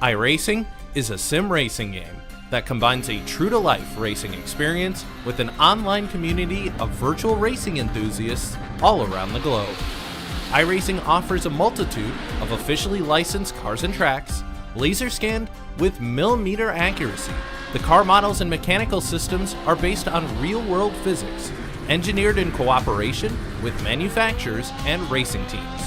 iRacing is a sim racing game that combines a true-to-life racing experience with an online community of virtual racing enthusiasts all around the globe. iRacing offers a multitude of officially licensed cars and tracks, laser scanned with millimeter accuracy. The car models and mechanical systems are based on real-world physics, engineered in cooperation with manufacturers and racing teams.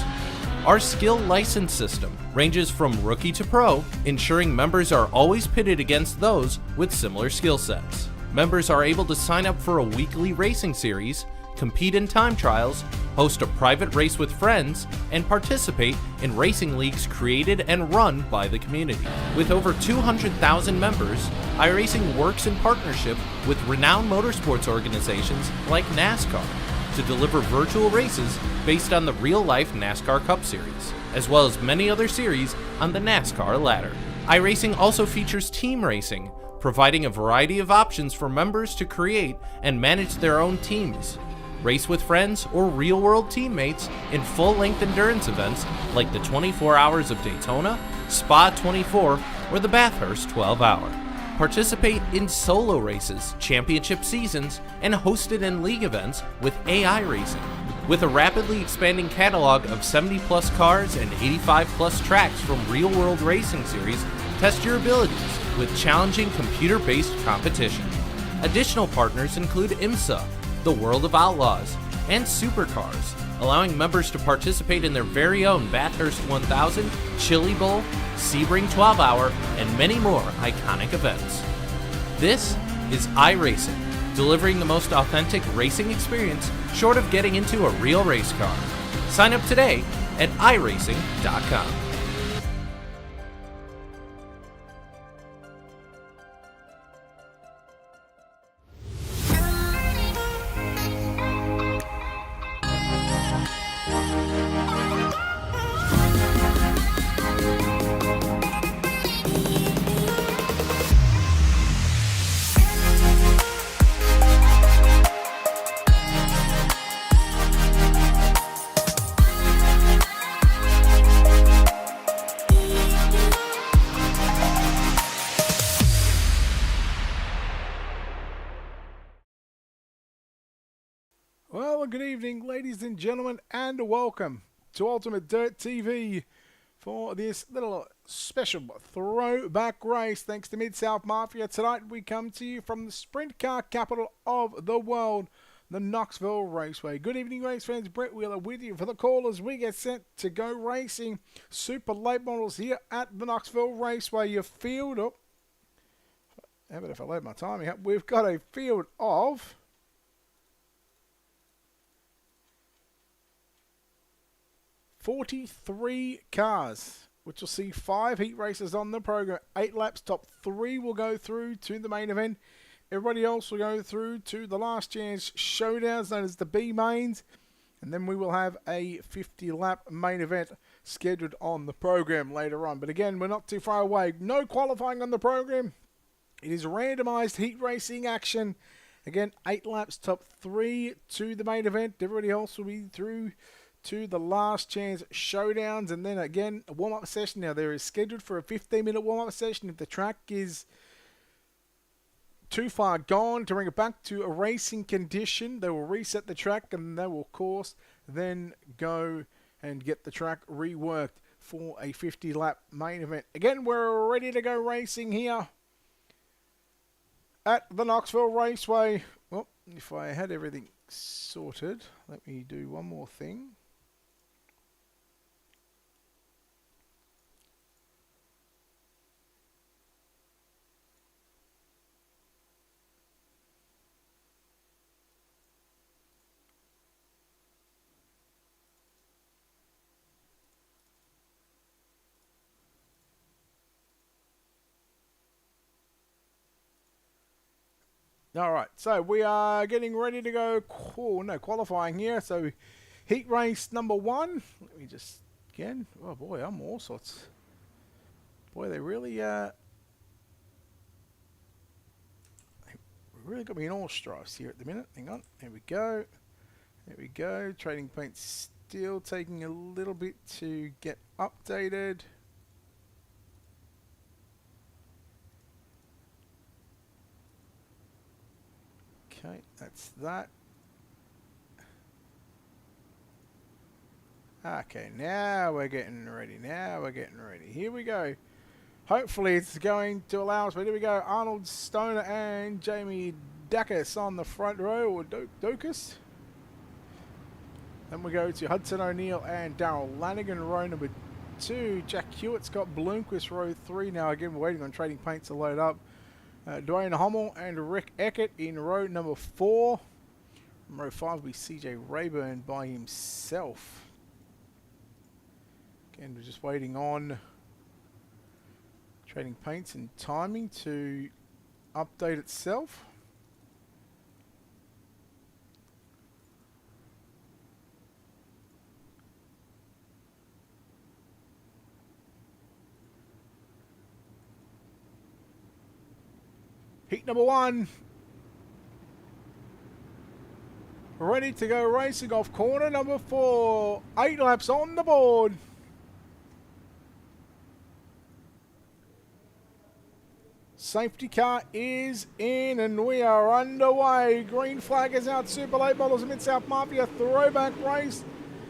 Our skill license system ranges from rookie to pro, ensuring members are always pitted against those with similar skill sets. Members are able to sign up for a weekly racing series, compete in time trials, host a private race with friends, and participate in racing leagues created and run by the community. With over 200,000 members, iRacing works in partnership with renowned motorsports organizations like NASCAR to deliver virtual races based on the real-life NASCAR Cup Series, as well as many other series on the NASCAR ladder. iRacing also features team racing, providing a variety of options for members to create and manage their own teams, race with friends or real-world teammates in full-length endurance events like the 24 Hours of Daytona, Spa 24, or the Bathurst 12-Hour. Participate in solo races, championship seasons, and hosted and league events with AI Racing. With a rapidly expanding catalog of 70-plus cars and 85-plus tracks from real-world racing series, test your abilities with challenging computer-based competition. Additional partners include IMSA, the World of Outlaws, and Supercars, allowing members to participate in their very own Bathurst 1000, Chili Bowl, Sebring 12-Hour, and many more iconic events. This is iRacing, delivering the most authentic racing experience short of getting into a real race car. Sign up today at iRacing.com. Well, good evening, ladies and gentlemen, and welcome to Ultimate Dirt TV for this little special throwback race thanks to MidSouth Mafia. Tonight we come to you from the sprint car capital of the world, the Knoxville Raceway. Good evening, race fans. Brett Wheeler with you for the call as we get set to go racing super late models here at the Knoxville Raceway. Your field up. How about if I load my timing up? We've got a field of 43 cars, which will see 5 heat races on the program. 8 laps, top 3 will go through to the main event. Everybody else will go through to the last chance showdowns, known as the B mains. And then we will have a 50-lap main event scheduled on the program later on. But again, we're not too far away. No qualifying on the program. It is randomized heat racing action. Again, 8 laps, top 3 to the main event. Everybody else will be through to the last chance showdowns, and then again a warm-up session. Now there is scheduled for a 15-minute warm-up session. If the track is too far gone to bring it back to a racing condition, they will reset the track, and they will of course then go and get the track reworked for a 50-lap main event. Again, we're ready to go racing here at the Knoxville Raceway. Well, if I had everything sorted, let me do one more thing. All right, so we are getting ready to go. Qualifying here. So heat race number 1. Let me just again. Oh boy, I'm all sorts. Boy, they really got me in all stripes here at the minute. Hang on. There we go. There we go. Trading paint still taking a little bit to get updated. Okay, that's that. Okay, now we're getting ready. Now we're getting ready. Here we go. Hopefully it's going to allow us. But here we go. Arnold Stoner and Jamie Dacus on the front row, or Docus. Then we go to Hudson O'Neill and Darryl Lanigan, row number 2. Jack Hewitt, Scott Bloomquist, row 3. Now again, we're waiting on Trading Paints to load up. Dwayne Hummel and Rick Eckert in row number 4. And row 5 will be CJ Rayburn by himself. Again, we're just waiting on Trading Paints and timing to update itself. Heat number 1. Ready to go racing off corner number 4. 8 laps on the board. Safety car is in and we are underway. Green flag is out. Super late models of MidSouth Mafia throwback race.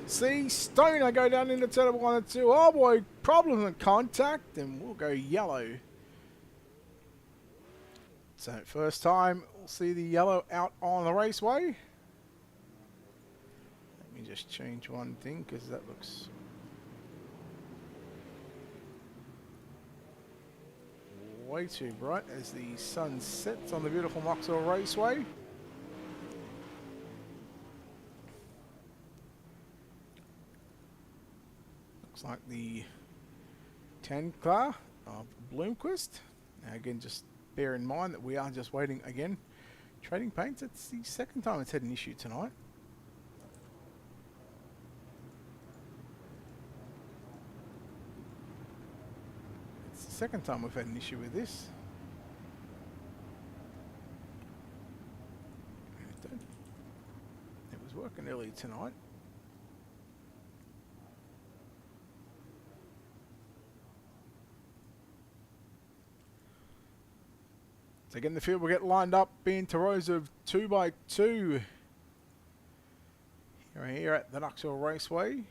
See Stoner go down into turn 1 and 2. Oh boy, problems in contact, and we'll go yellow. So first time we'll see the yellow out on the raceway. Let me just change one thing because that looks way too bright as the sun sets on the beautiful Knoxville Raceway. Looks like the 10 car of Bloomquist. Now again, just bear in mind that we are just waiting again. Trading Paints, it's the second time it's had an issue tonight. It's the second time we've had an issue with this. It was working earlier tonight. So again, the field will get lined up into rows of 2 by 2 here at the Knoxville Raceway.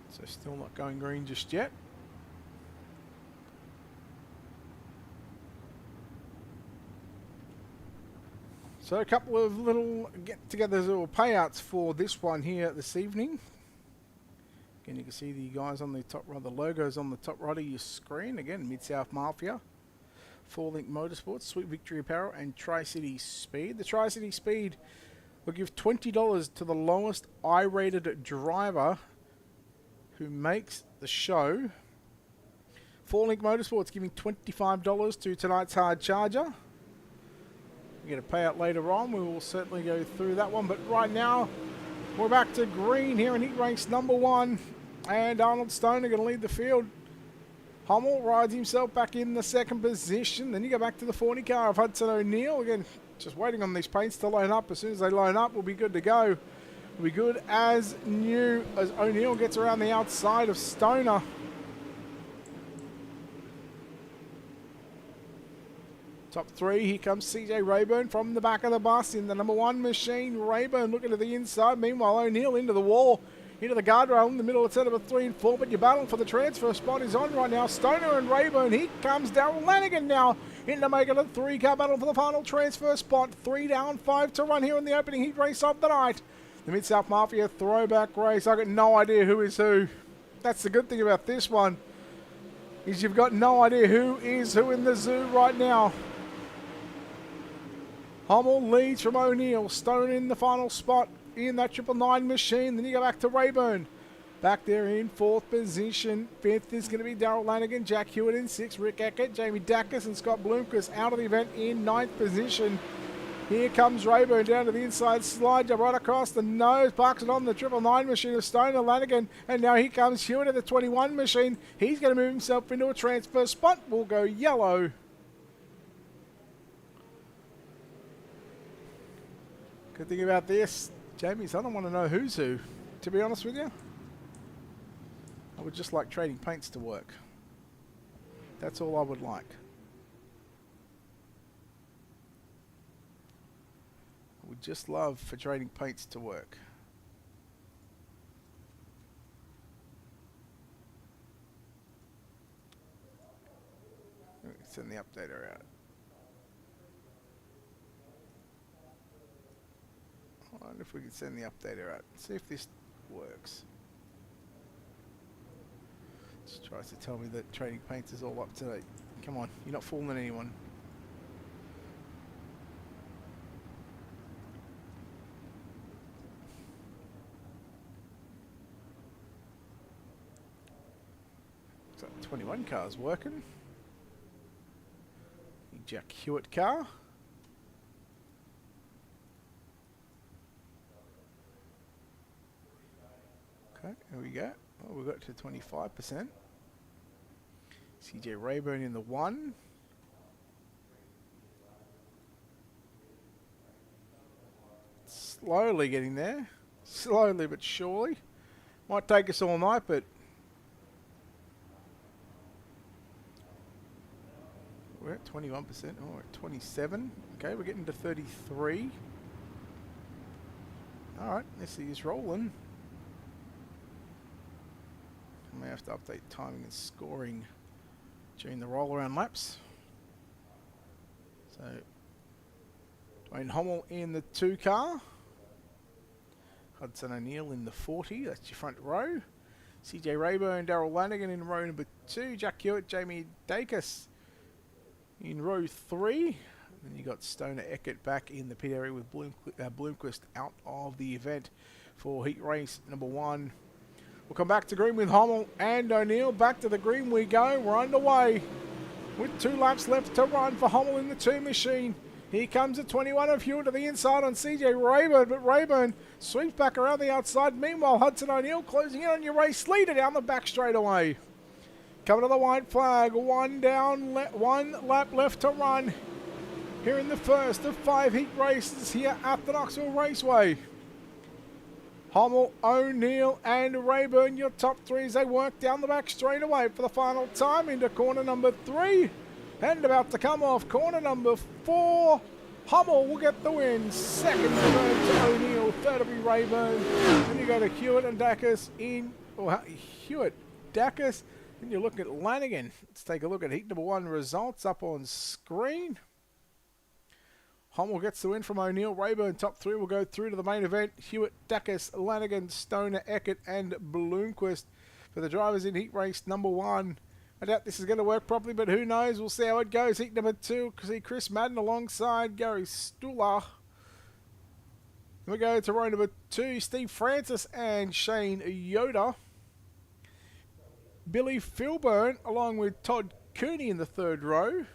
So still not going green just yet. So a couple of little get-togethers or payouts for this one here this evening. Again, you can see the guys on the top right, the logos on the top right of your screen. Again, MidSouth Mafia, 4Link Motorsports, Sweet Victory Apparel, and Tri-City Speed. The Tri-City Speed will give $20 to the lowest I-rated driver who makes the show. 4Link Motorsports giving $25 to tonight's Hard Charger. We get a payout later on. We will certainly go through that one. But right now, we're back to green here in heat race number 1. And Arnold Stoner going to lead the field. Hummel rides himself back in the second position. Then you go back to the 40 car of Hudson O'Neill. Again, just waiting on these paints to line up. As soon as they line up, we'll be good to go. We'll be good as new as O'Neill gets around the outside of Stoner. Top 3, here comes CJ Rayburn from the back of the bus in the number 1 machine. Rayburn looking to the inside. Meanwhile, O'Neill into the wall, into the guardrail in the middle of set number 3 and 4. But your battle for the transfer spot is on right now. Stoner and Rayburn. Here comes Darryl Lanigan now into making a 3-car battle for the final transfer spot. 3 down, 5 to run here in the opening heat race of the night. The MidSouth Mafia throwback race. I got no idea who is who. That's the good thing about this one, is you've got no idea who is who in the zoo right now. Hummel leads from O'Neill. Stone in the final spot in that 999 machine. Then you go back to Rayburn. Back there in 4th position. 5th is going to be Darryl Lanigan. Jack Hewitt in 6th. Rick Eckert, Jamie Dacus, and Scott Bloomquist out of the event in 9th position. Here comes Rayburn down to the inside slide, right across the nose, parks it on the 999 machine of Stoner Lanigan, and now here comes Hewitt at the 21 machine. He's going to move himself into a transfer spot. We'll go yellow. Good thing about this, Jamie, is I don't want to know who's who. To be honest with you, I would just like trading paints to work. That's all I would like. I would just love for trading paints to work. Send the updater out. I wonder if we can send the updater out. See if this works. Just tries to tell me that trading paints is all up to date. Come on, you're not fooling anyone. So 21 cars working. Jack Hewitt car. Okay, here we go. Oh, we got to 25%. CJ Rayburn in the 1. Slowly getting there. Slowly but surely. Might take us all night, but we're at 21%. Oh, we're at 27. Okay, we're getting to 33. Alright, let's see this rolling. I may have to update timing and scoring during the roll around laps. So, Dwayne Hommel in the 2 car. Hudson O'Neill in the 40. That's your front row. CJ Rayburn, Darryl Lanigan in row number 2. Jack Hewitt, Jamie Dacus in row 3. Then you got Stoner Eckert back in the pit area with Bloomquist out of the event for heat race number 1. We'll come back to green with Hommel and O'Neill. Back to the green we go. We're underway with 2 laps left to run for Hommel in the 2 machine. Here comes the 21 of Hewitt to the inside on CJ Rayburn, but Rayburn sweeps back around the outside. Meanwhile, Hudson O'Neill closing in on your race leader down the back straightaway. Coming to the white flag, 1 down, 1 lap left to run here in the first of 5 heat races here at the Knoxville Raceway. Hommel, O'Neill and Rayburn, your top 3 as they work down the back straight away for the final time into corner number 3. And about to come off corner number 4. Hommel will get the win. Second to O'Neill, third to be Rayburn. Then you go to Hewitt and Dacus in, or Hewitt, Dacus. And you're looking at Lanigan. Let's take a look at heat number 1 results up on screen. Hommel gets the win from O'Neill. Rayburn top 3 will go through to the main event. Hewitt, Dacus, Lanigan, Stoner, Eckert and Bloomquist for the drivers in heat race number 1. I doubt this is going to work properly, but who knows? We'll see how it goes. Heat number 2, see Chris Madden alongside Gary Stuller. We go to row number 2, Steve Francis and Shane Yoder. Billy Filburn along with Todd Cooney in the 3rd row.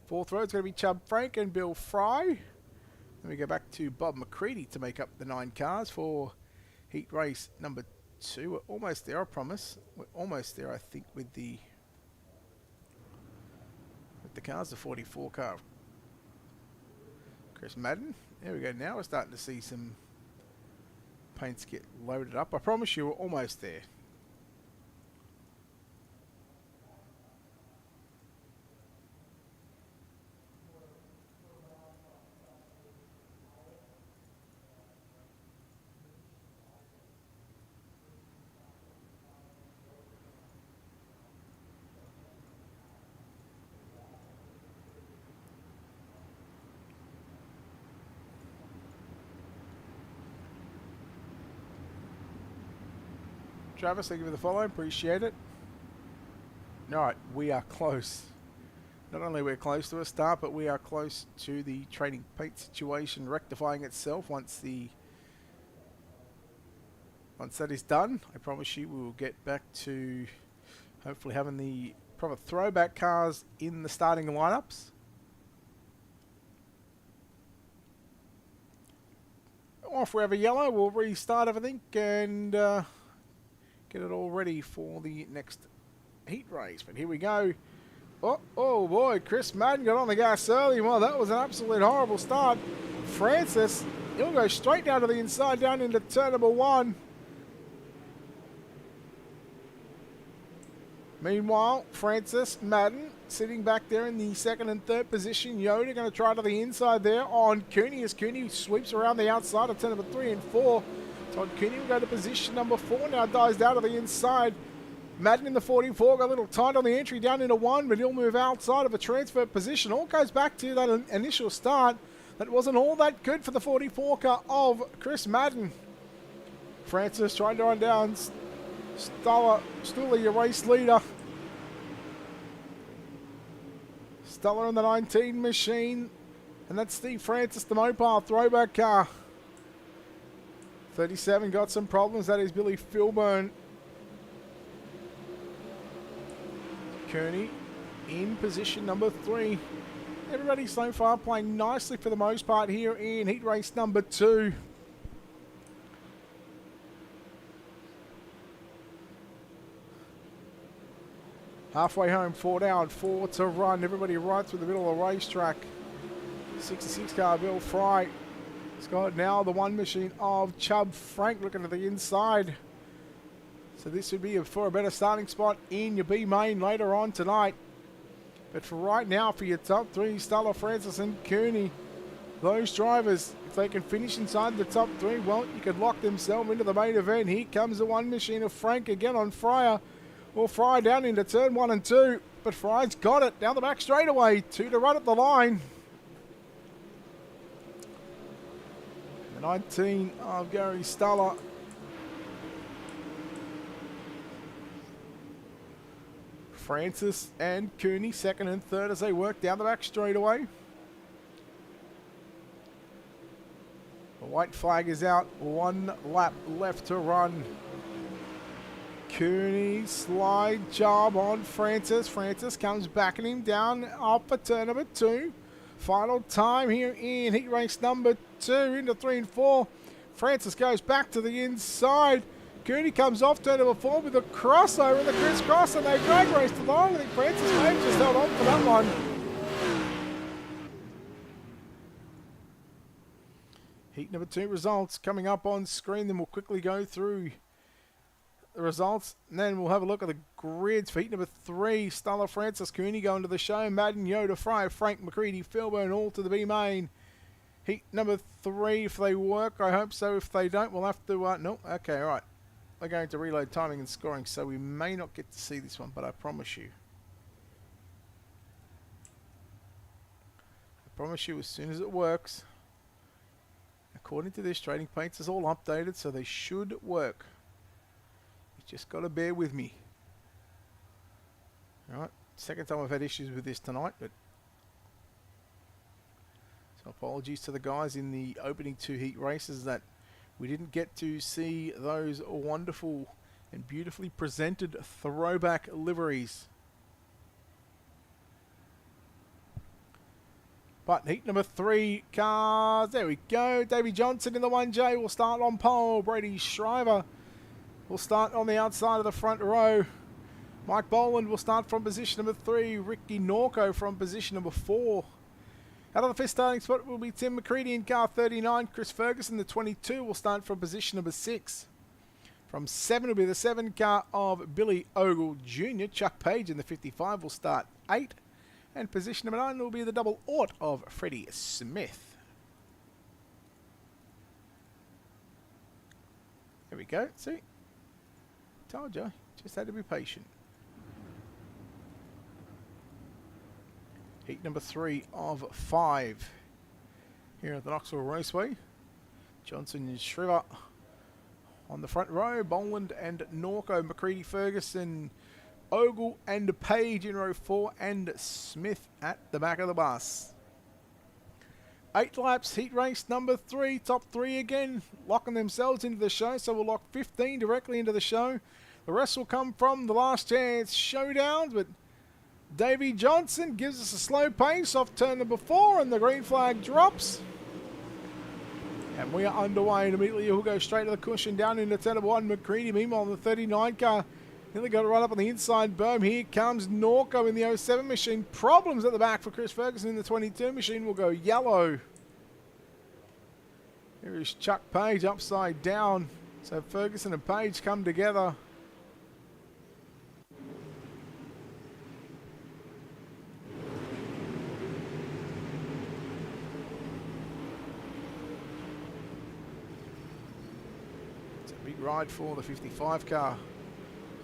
4th row is going to be Chubb Frank and Bill Fry. Then we go back to Bob McCready to make up the 9 cars for heat race number 2. We're almost there, I promise. We're almost there, I think, with the cars, the 44 car. Chris Madden. There we go. Now we're starting to see some paints get loaded up. I promise you, we're almost there. Travis, thank you for the follow. Appreciate it. Alright, we are close. Not only we're close to a start, but we are close to the trading paint situation rectifying itself once that is done. I promise you we will get back to hopefully having the proper throwback cars in the starting lineups. Off we have a yellow. We'll restart everything and get it all ready for the next heat race. But here we go. Oh boy, Chris Madden got on the gas early. Well, that was an absolute horrible start. Francis He'll go straight down to the inside, down into turn number 1. Meanwhile, Francis Madden sitting back there in the second and third position. Yoda going to try to the inside there on Cooney as Cooney sweeps around the outside of turn number 3 and 4. Todd Cooney will go to position number 4, now dives down to the inside. Madden in the 44, got a little tight on the entry down into 1, but he'll move outside of a transfer position. All goes back to that initial start. That wasn't all that good for the 44 car of Chris Madden. Francis trying to run down Stuller, your race leader. Stuller in the 19 machine. And that's Steve Francis, the Mopar throwback car. 37 got some problems. That is Billy Filburn. Kearney in position number 3. Everybody so far playing nicely for the most part here in heat race number 2. Halfway home, 4 down, 4 to run. Everybody right through the middle of the racetrack. 66 car Bill Fry. He's got now the 1 machine of Chubb Frank looking to the inside. So this would be for a better starting spot in your B main later on tonight. But for right now, for your top 3, Stella, Francis and Cooney, those drivers, if they can finish inside the top 3, well, you could lock themselves into the main event. Here comes the 1 machine of Frank again on Fryer. Well, Fry down into turn 1 and 2, but Fry's got it down the back straightaway. 2 to run at the line. The 19 of Gary Stella. Francis and Cooney, second and third as they work down the back straightaway. The white flag is out. 1 lap left to run. Cooney, slide job on Francis. Francis comes backing him down off for turn number 2. Final time here in heat race number 2 into 3 and 4. Francis goes back to the inside. Cooney comes off turn number 4 with a crossover and the crisscross, and they drag race to the line. I think Francis may have just held on for that one. Heat number 2 results coming up on screen. Then we'll quickly go through the results, and then we'll have a look at the grids for heat number 3. Stella, Francis, Cooney going to the show. Madden, Yoda, Fry, Frank, McCready, Philburn, all to the B main. Heat number 3, if they work, I hope so. If they don't, we'll have to, no, okay, all right. We're going to reload timing and scoring, so we may not get to see this one, but I promise you. I promise you, as soon as it works, according to this, Trading Paints is all updated, so they should work. Just got to bear with me. Alright, second time I've had issues with this tonight, but so apologies to the guys in the opening 2 heat races that we didn't get to see those wonderful and beautifully presented throwback liveries. But heat number 3 cars, there we go. Davey Johnson in the 1J will start on pole. Brady Shriver will start on the outside of the front row. Mike Boland will start from position number 3. Ricky Norco from position number 4. Out of the fifth starting spot will be Tim McCready in car 39. Chris Ferguson, the 22, will start from position number 6. From 7 will be the 7 car of Billy Ogle Jr. Chuck Page in the 55 will start 8. And position number 9 will be the double aught of Freddie Smith. There we go. See? Told you. Just had to be patient. Heat number 3 of 5 here at the Knoxville Raceway. Johnson and Shriver on the front row. Boland and Norco, McCready, Ferguson, Ogle and Page in row 4, and Smith at the back of the bus. 8 laps, heat race number 3, top 3 again, locking themselves into the show, so we'll lock 15 directly into the show. The rest will come from the last chance showdowns, but Davey Johnson gives us a slow pace off turn number 4, and the green flag drops. And we are underway, and immediately he'll go straight to the cushion down into turn number 1. McCready, meanwhile, the 39 car. Nearly got to run up on the inside berm. Here comes Norco in the 07 machine. Problems at the back for Chris Ferguson in the 22 machine. Will go yellow. Here is Chuck Page upside down. So Ferguson and Page come together. It's a big ride for the 55 car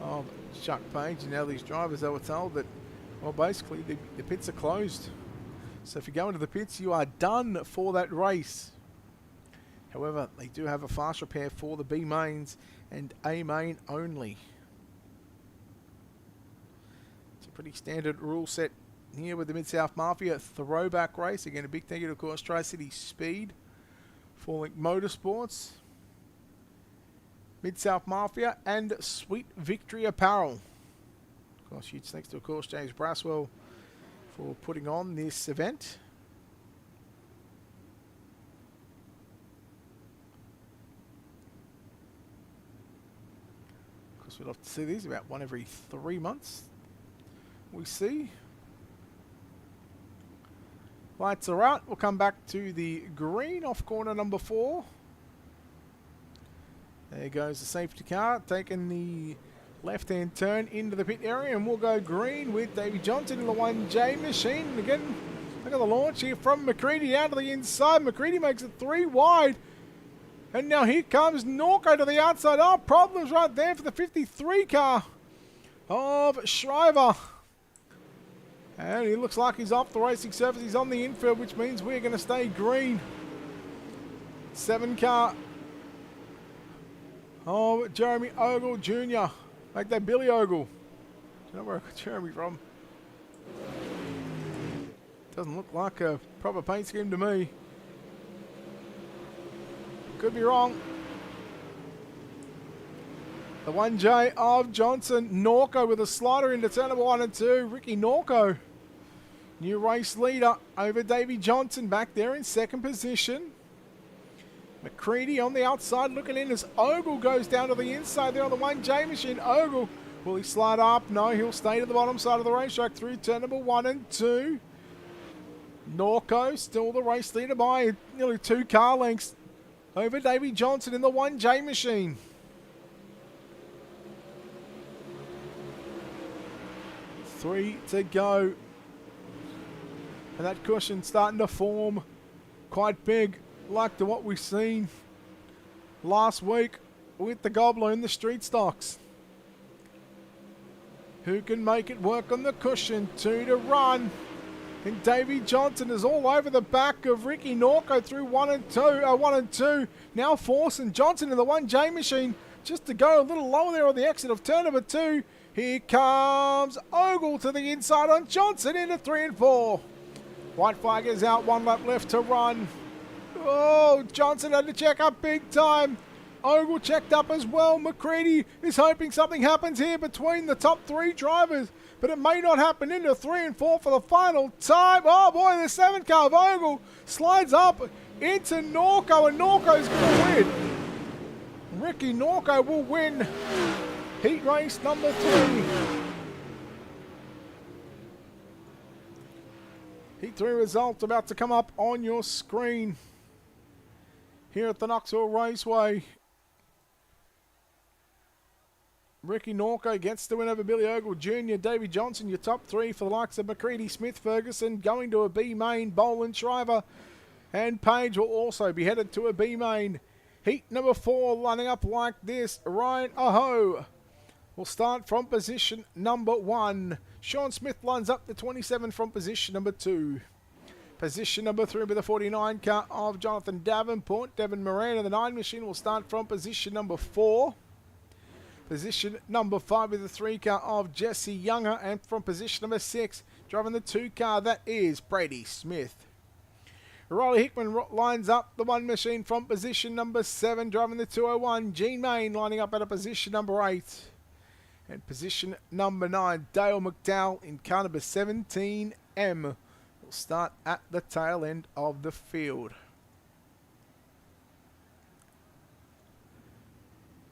of Chuck Page. And now these drivers, they were told that, well, basically the pits are closed. So if you go into the pits, you are done for that race. However, they do have a fast repair for the B mains and A main only. It's a pretty standard rule set here with the MidSouth Mafia throwback race. Again, a big thank you to, of course, Tri-City Speed, for Link Motorsports, MidSouth Mafia, and Sweet Victory Apparel. Of course, huge thanks to, of course, James Braswell for putting on this event. Of course, we'd love to see these about one every 3 months. We see. Lights are out. We'll come back to the green off corner number 4. There goes the safety car, taking the left-hand turn into the pit area, and we'll go green with Davey Johnson in the 1J machine. And again, look at the launch here from McCready out to the inside. McCready makes it 3 wide. And now here comes Norco to the outside. Oh, problems right there for the 53 car of Shriver. And he looks like he's off the racing surface. He's on the infield, which means we're going to stay green. 7 car of Jeremy Ogle Jr. Like that Billy Ogle. Do you know where I got Jeremy from? Doesn't look like a proper paint scheme to me. Could be wrong. The 1J of Johnson. Norco with a slider into turn number 1 and 2. Ricky Norco, new race leader over Davey Johnson back there in second position. McCready on the outside looking in as Ogle goes down to the inside there on the 1J machine. Ogle, will he slide up? No, he'll stay to the bottom side of the racetrack through turn number 1 and 2. Norco still the race leader by nearly 2 car lengths over Davey Johnson in the 1J machine. Three to go. And that cushion starting to form quite big, like to what we've seen last week with the Gobbler in the street stocks. Who can make it work on the cushion? 2 to run. And Davey Johnson is all over the back of Ricky Norco through 1 and 2. Now forcing Johnson in the 1J machine just to go a little lower there on the exit of turn number 2. Here comes Ogle to the inside on Johnson into 3 and 4. White flag is out, 1 lap left to run. Oh, Johnson had to check up big time. Ogle checked up as well. McCready is hoping something happens here between the top 3 drivers, but it may not happen. Into 3 and 4 for the final time. Oh boy, the 7 car of Ogle slides up into Norco, and Norco's going to win. Ricky Norco will win heat race number 3. Heat 3 results about to come up on your screen here at the Knoxville Raceway. Ricky Norco gets the win over Billy Ogle Jr. Davey Johnson, your top 3 for the likes of McCready, Smith, Ferguson, going to a B main. Boland, Shriver, and Page will also be headed to a B main. Heat number 4 lining up like this. Ryan Aho will start from position number 1. Sean Smith lines up the 27 from position number 2. Position number 3 with the 49 car of Jonathan Davenport. Devin Moran and the 9 machine will start from position number 4. Position number 5 with the 3 car of Jesse Younger. And from position number 6, driving the 2 car, that is Brady Smith. Riley Hickman lines up the 1 machine from position number 7, driving the 201. Gene Main lining up at a position number 8. And position number 9, Dale McDowell in car number 17M will start at the tail end of the field.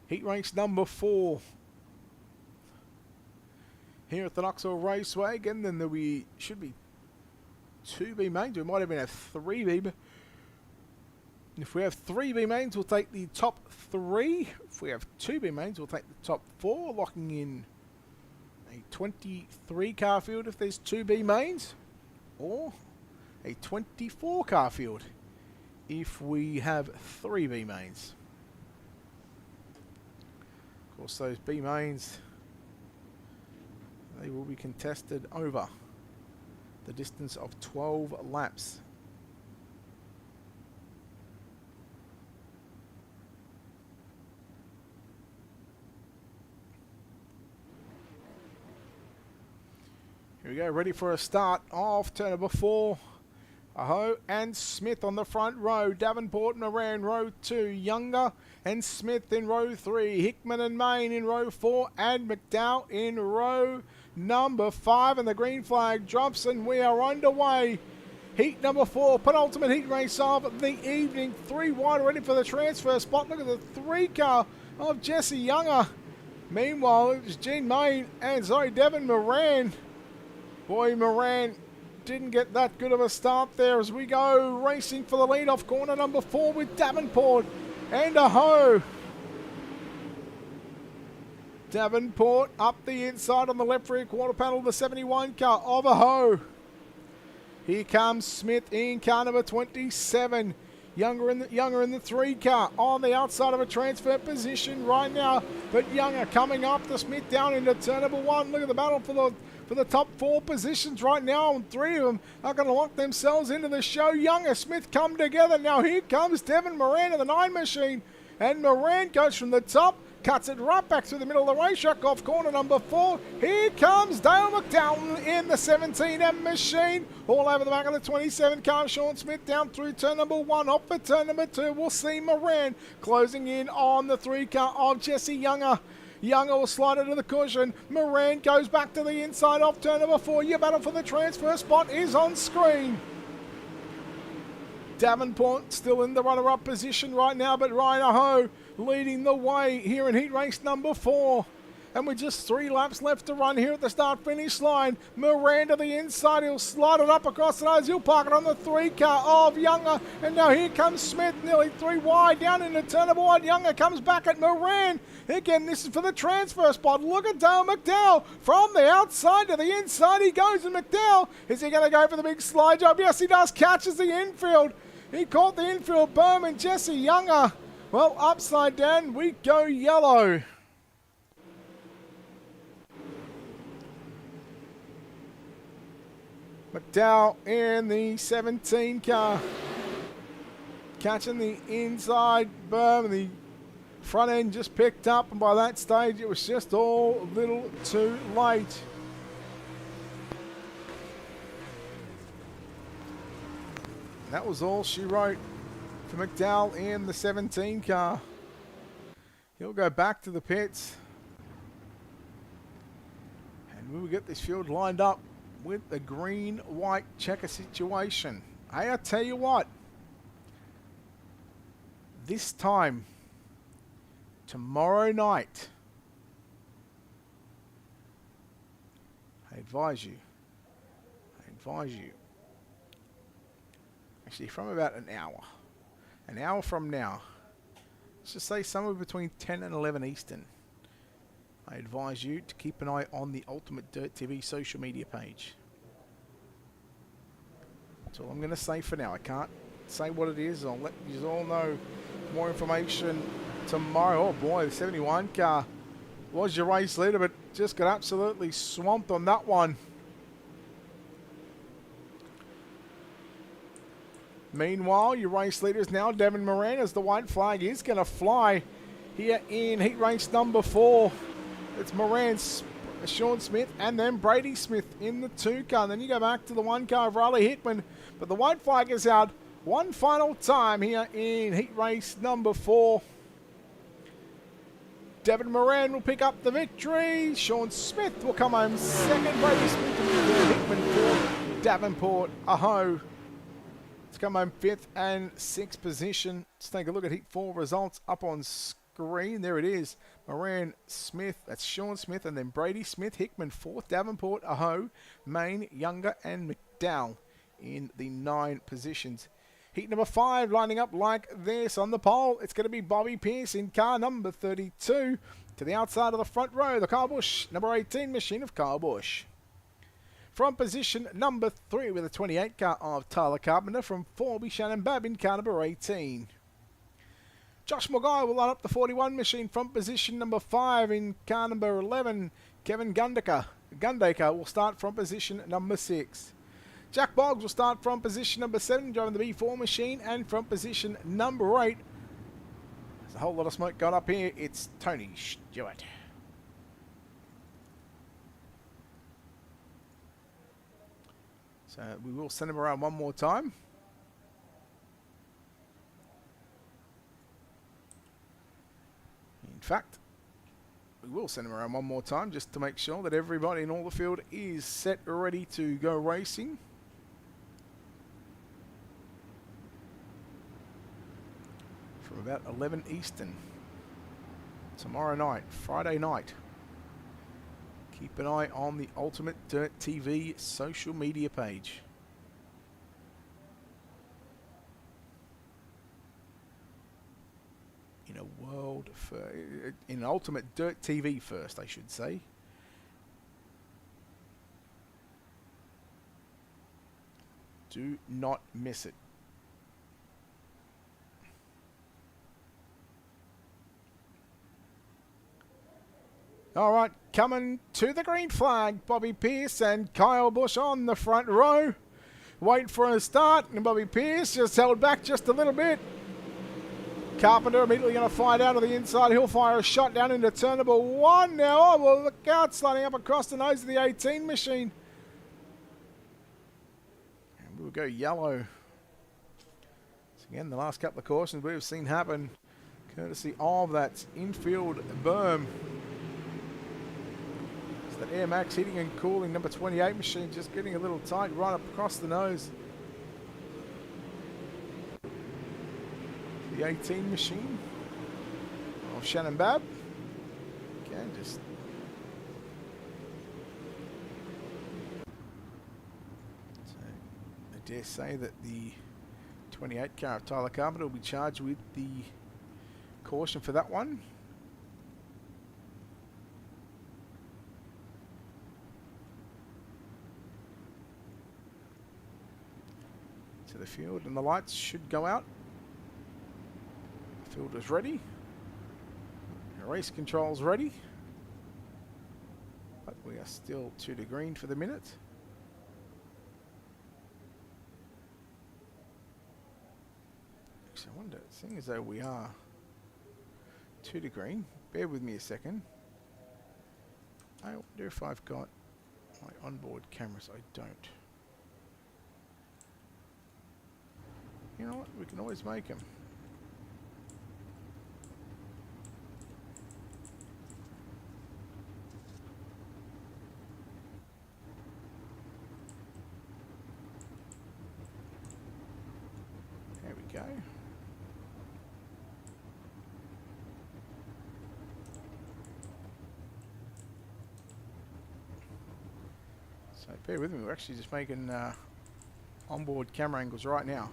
Heat race number 4 here at the Knoxville Raceway. Again, then there should be 2 B mains. We might even have 3 B. But If we have 3 B mains, we'll take the top 3. If we have 2 B mains, we'll take the top 4, locking in a 23 car field if there's 2 B mains, or a 24 car field if we have 3 B mains. Of course, those B mains, they will be contested over the distance of 12 laps. Here we go, ready for a start off turn number 4. Aho and Smith on the front row. Davenport and Moran row 2. Younger and Smith in row 3. Hickman and Main in row 4. And McDowell in row number 5. And the green flag drops and we are underway. Heat number 4, penultimate heat race of the evening. 3 wide, ready for the transfer spot. Look at the 3 car of Jesse Younger. Meanwhile, it was Gene Main and Devin Moran. Boy, Moran didn't get that good of a start there as we go racing for the lead off corner number 4 with Davenport and Aho. Davenport up the inside on the left rear quarter panel, the 71 car of Aho. Here comes Smith in car number 27. Younger in the 3 car on the outside of a transfer position right now, but Younger coming up to Smith down into turn number 1. Look at the battle for the top 4 positions right now, and 3 of them are going to lock themselves into the show. Younger, Smith come together. Now here comes Devin Moran in the 9 machine, and Moran goes from the top, cuts it right back through the middle of the racetrack off corner number 4. Here comes Dale McDowell in the 17M machine. All over the back of the 27 car. Sean Smith down through turn number 1. Off for turn number 2. We'll see Moran closing in on the 3 car of Jesse Younger. Younger will slide into the cushion. Moran goes back to the inside off turn number 4. Your battle for the transfer spot is on screen. Davenport still in the runner-up position right now, but Ryan Aho leading the way here in heat race number 4. And with just 3 laps left to run here at the start-finish line, Moran to the inside. He'll slide it up across the nose. He'll park it on the 3 car of Younger. And now here comes Smith, nearly 3 wide, down into turn number 1. Younger comes back at Moran. Again, this is for the transfer spot. Look at Dale McDowell. From the outside to the inside he goes. And McDowell, is he going to go for the big slide job? Yes, he does. Catches the infield. He caught the infield berm, and Jesse Younger, well, upside down, we go yellow. McDowell in the 17 car, catching the inside berm, and the front end just picked up, and by that stage it was just all a little too late. That was all she wrote for McDowell in the 17 car. He'll go back to the pits. And we'll get this field lined up with a green-white checker situation. Hey, I tell you what. This time, tomorrow night, I advise you. Actually, from about an hour from now, let's just say somewhere between 10 and 11 Eastern, I advise you to keep an eye on the Ultimate Dirt TV social media page. That's all I'm going to say for now. I can't say what it is. I'll let you all know more information tomorrow. Oh boy, the 71 car was your race leader, but just got absolutely swamped on that one. Meanwhile, your race leader is now Devin Moran, as the white flag is going to fly here in heat race number 4. It's Moran, Sean Smith, and then Brady Smith in the 2 car. And then you go back to the 1 car of Riley Hickman. But the white flag is out one final time here in heat race number 4. Devin Moran will pick up the victory. Sean Smith will come home second. Brady Smith and Hickman 4th. Davenport, Aho, to come home 5th and 6th position. Let's take a look at Heat 4 results up on screen. There it is. Moran, Smith, that's Sean Smith, and then Brady Smith, Hickman 4th, Davenport, Aho, Main, Younger, and McDowell in the 9 positions. Heat number 5 lining up like this on the pole. It's going to be Bobby Pierce in car number 32. To the outside of the front row, the Kyle Busch, number 18 machine of Kyle Busch. From position number 3 with a 28 car of Tyler Carpenter. From 4 will be Shannon Babb in car number 18. Josh Maguire will line up the 41 machine from position number 5 in car number 11. Kevin Gundaker will start from position number 6. Jack Boggs will start from position number 7, driving the B4 machine, and from position number 8. There's a whole lot of smoke going up here. It's Tony Stewart. So we will send him around one more time. In fact, we will send him around one more time just to make sure that everybody in all the field is set ready to go racing. From about 11 Eastern tomorrow night, Friday night. Keep an eye on the Ultimate Dirt TV social media page. In Ultimate Dirt TV first, I should say. Do not miss it. All right, coming to the green flag, Bobby Pierce and Kyle Busch on the front row. Wait for a start, and Bobby Pierce just held back just a little bit. Carpenter immediately going to fire down to the inside. He'll fire a shot down into turn number 1 now. Oh, well, look out, sliding up across the nose of the 18 machine. And we'll go yellow. So again, the last couple of cautions we've seen happen courtesy of that infield berm. So that Air Max heating and cooling number 28 machine just getting a little tight right up across the nose. The 18 machine of Shannon Babb. Okay, just so I dare say that the 28 car of Tyler Carpenter will be charged with the caution for that one. To the field, and the lights should go out. Field is ready. Race controls ready. But we are still 2 to green for the minute. Actually, I wonder, seeing as though we are 2 to green, bear with me a second. I wonder if I've got my onboard cameras. I don't. You know what? We can always make them. There we go. So bear with me, we're actually just making onboard camera angles right now.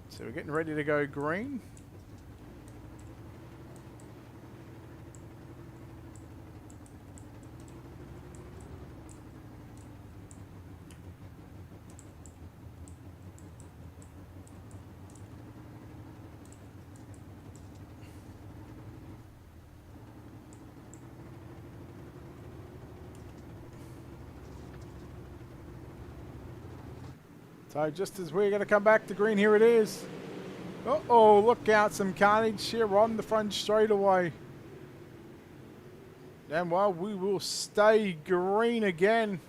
So we're getting ready to go green. So just as we're going to come back to green, here it is. Uh-oh, look out, some carnage here on the front straightaway. And well, we will stay green again.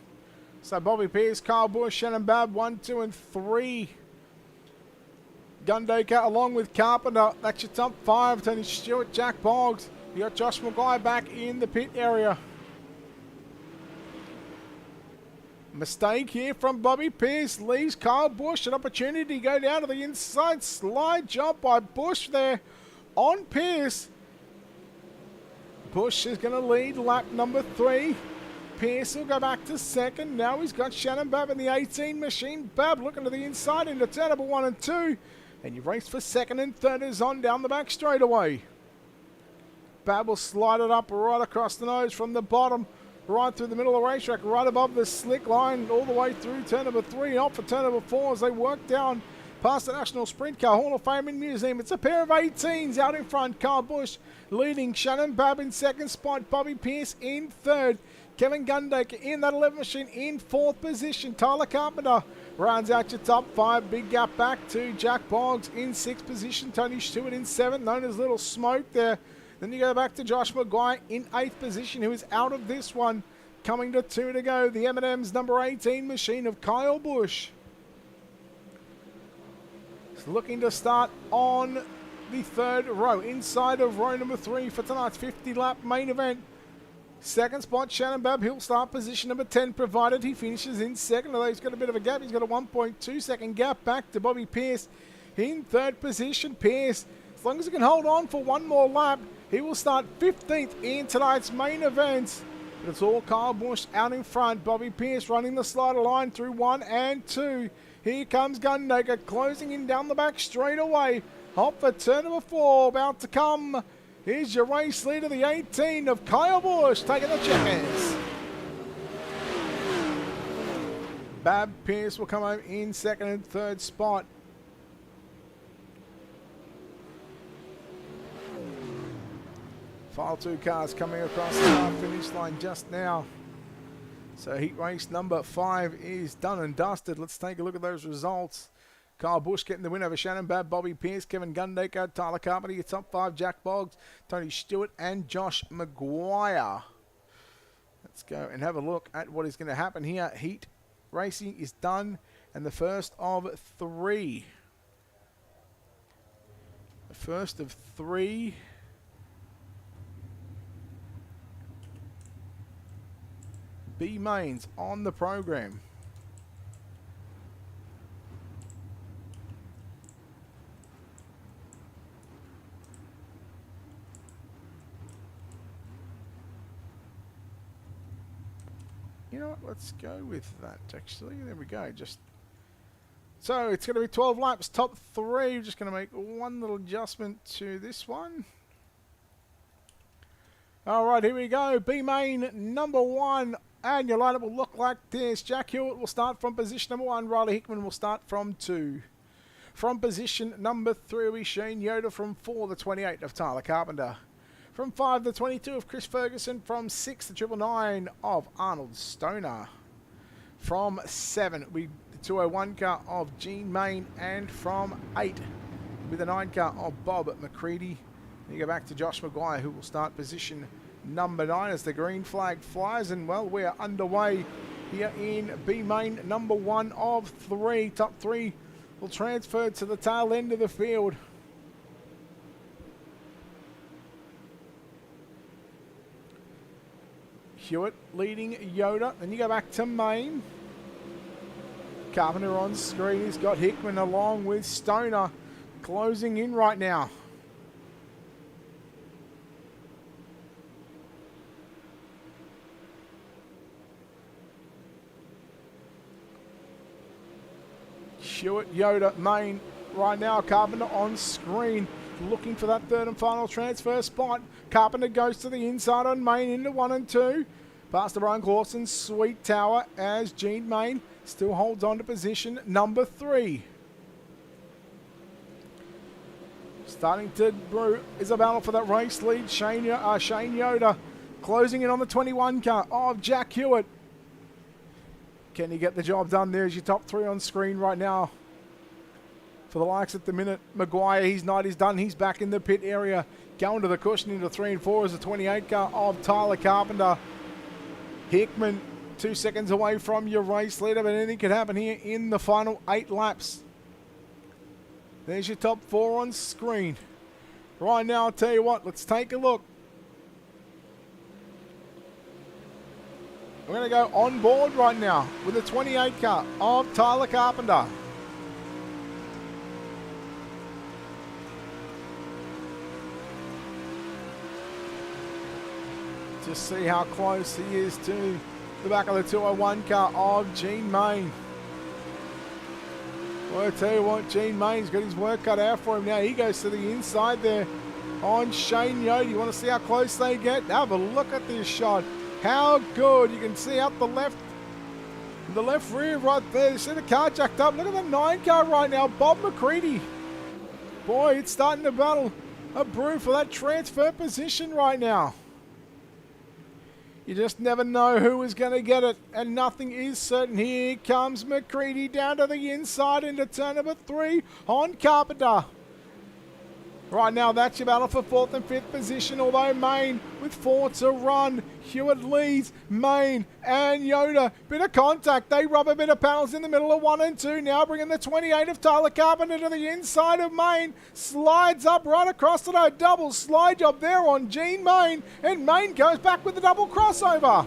So Bobby Pierce, Kyle Busch, Shannon Babb, 1, 2, and 3. Gundaker along with Carpenter. That's your top 5. Tony Stewart, Jack Boggs. You got Josh Maguire back in the pit area. Mistake here from Bobby Pierce. Leaves Kyle Busch an opportunity to go down to the inside. Slide jump by Busch there on Pierce. Busch is going to lead lap number 3. Pierce will go back to second. Now he's got Shannon Babb in the 18 machine. Babb looking to the inside into turn number 1 and 2. And you race for second and third is on down the back straightaway. Babb will slide it up right across the nose from the bottom, right through the middle of the racetrack, right above the slick line, all the way through turn number 3, off for turn number 4 as they work down past the National Sprint Car Hall of Fame and Museum. It's a pair of 18s out in front. Kyle Busch leading, Shannon Babb in second spot, Bobby Pierce in third, Kevin Gundaker in that 11 machine in fourth position. Tyler Carpenter rounds out your top 5. Big gap back to Jack Boggs in sixth position. Tony Stewart in seventh, known as Little Smoke there. Then you go back to Josh Maguire in 8th position, who is out of this one. Coming to 2 to go, the M&M's number 18 machine of Kyle Busch. He's looking to start on the 3rd row, inside of row number 3 for tonight's 50-lap main event. Second spot, Shannon Babb. He'll start position number 10, provided he finishes in second, although he's got a bit of a gap. He's got a 1.2 second gap back to Bobby Pierce in 3rd position. Pierce, as long as he can hold on for one more lap, he will start 15th in tonight's main event. But it's all Kyle Busch out in front. Bobby Pierce running the slider line through 1 and 2. Here comes Gundaker closing in down the back straight away. Hop for turn number 4, about to come. Here's your race leader, the 18 of Kyle Busch, taking the checkers. Babb Pierce will come home in second and third spot. File 2 cars coming across the finish line just now. So heat race number 5 is done and dusted. Let's take a look at those results. Kyle Busch getting the win over Shannon Babb, Bobby Pierce, Kevin Gundaker, Tyler Carpenter, your top 5, Jack Boggs, Tony Stewart and Josh Maguire. Let's go and have a look at what is going to happen here. Heat racing is done, and the first of 3. The first of 3. B mains on the program. You know what, let's go with that actually. There we go. So it's going to be 12 laps, top 3. We're just going to make one little adjustment to this one. Alright, here we go. B main number 1. And your lineup will look like this. Jack Hewitt will start from position number 1. Riley Hickman will start from 2. From position number 3 will be Shane Yoder. From 4, the 28 of Tyler Carpenter. From 5, the 22 of Chris Ferguson. From 6, the 999 of Arnold Stoner. From 7, we the 201 car of Gene Main. And from 8, with the 9 car of Bob McCready. You go back to Josh Maguire, who will start position number 9 as the green flag flies. And well, we are underway here in B main number 1 of 3. Top 3 will transfer to the tail end of the field. Hewitt leading Yoda. Then you go back to main. Carpenter on screen. He's got Hickman along with Stoner closing in right now. Hewitt, Yoda, main right now. Carpenter on screen, looking for that third and final transfer spot. Carpenter goes to the inside on main into 1 and 2. Past the Brian Clawson, Sweet Tower as Gene Main still holds on to position number 3. Starting to brew is a battle for that race lead. Shane Yoder closing in on the 21 car of Jack Hewitt. Can he get the job done? There's your top 3 on screen right now. For the likes at the minute, Maguire, his night is done. He's back in the pit area. Going to the cushion into 3 and 4 is the 28 car of Tyler Carpenter. Hickman 2 seconds away from your race leader, but anything could happen here in the final 8 laps. There's your top 4 on screen. Right now, I'll tell you what, let's take a look. We're going to go on board right now with the 28 car of Tyler Carpenter. Just see how close he is to the back of the 201 car of Gene Main. Well, I tell you what, Gene Main's got his work cut out for him now. He goes to the inside there on Shane Yoder. You want to see how close they get? Have a look at this shot. How good. You can see out the left rear right there. You see the car jacked up. Look at the 9 car right now. Bob McCready. Boy, it's starting to battle a brew for that transfer position right now. You just never know who is going to get it, and nothing is certain. Here comes McCready down to the inside into turn number 3 on Carpenter. Right now, that's your battle for 4th and 5th position, although Main with 4 to run. Hewitt leads Main and Yoder. Bit of contact. They rub a bit of panels in the middle of 1 and 2. Now bringing the 28 of Tyler Carpenter to the inside of Main. Slides up right across to that double slide job there on Gene Main. And Main goes back with the double crossover.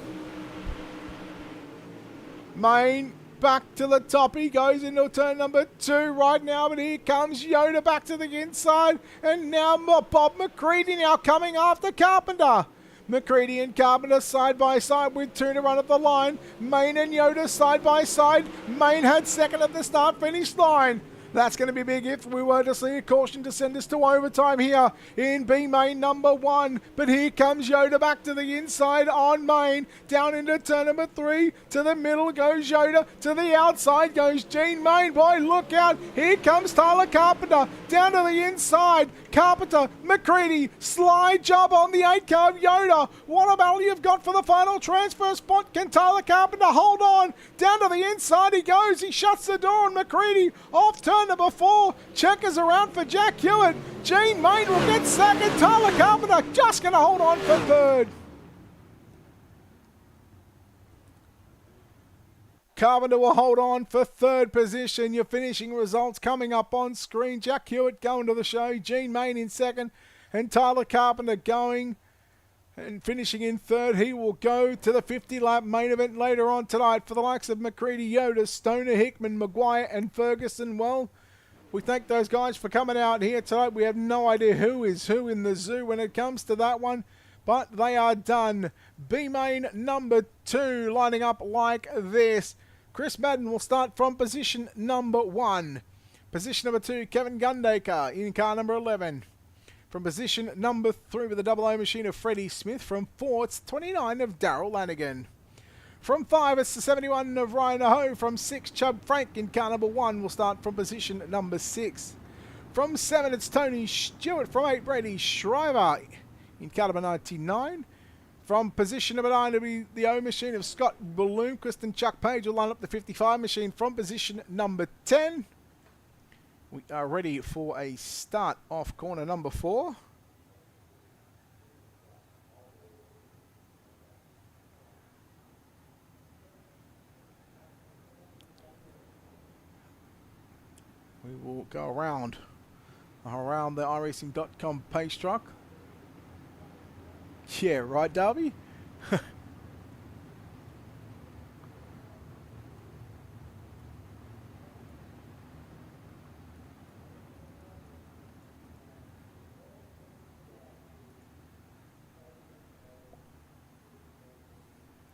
Main back to the top. He goes into turn number 2 right now, but here comes Yoder back to the inside, and now Bob McCready now coming after Carpenter. McCready and Carpenter side by side with 2 to run at the line. Main and Yoder side by side. Main had second at the start-finish line. That's going to be big if we were to see a caution to send us to overtime here in B Main number 1. But here comes Yoder back to the inside on Main. Down into turn number 3. To the middle goes Yoder. To the outside goes Gene Main. Boy, look out. Here comes Tyler Carpenter. Down to the inside. Carpenter, McCready, slide job on the 8 car of Yoder. What a battle you've got for the final transfer spot. Can Tyler Carpenter hold on? Down to the inside he goes. He shuts the door on McCready. Off turn number 4. Checkers around for Jack Hewitt. Gene Main will get second. Tyler Carpenter just going to hold on for 3rd. Carpenter will hold on for 3rd position. Your finishing results coming up on screen. Jack Hewitt going to the show. Gene Main in 2nd. And Tyler Carpenter going and finishing in 3rd. He will go to the 50-lap main event later on tonight for the likes of McCready, Yoder, Stoner, Hickman, Maguire and Ferguson. Well, we thank those guys for coming out here tonight. We have no idea who is who in the zoo when it comes to that one, but they are done. B Main number 2 lining up like this. Chris Madden will start from position number 1. Position number 2, Kevin Gundaker in car number 11. From position number 3 with the double O machine of Freddie Smith. From 4, it's 29 of Darryl Lanigan. From 5, it's the 71 of Ryan Aho. From 6, Chubb Frank in car number 1 will start from position number 6. From 7, it's Tony Stewart. From 8, Brady Shriver in car number 99. From position number 9 will be the O machine of Scott Bloomquist, and Chuck Page will line up the 55 machine from position number 10. We are ready for a start off corner number 4. We will go around the iRacing.com pace truck. Yeah, right, Darby?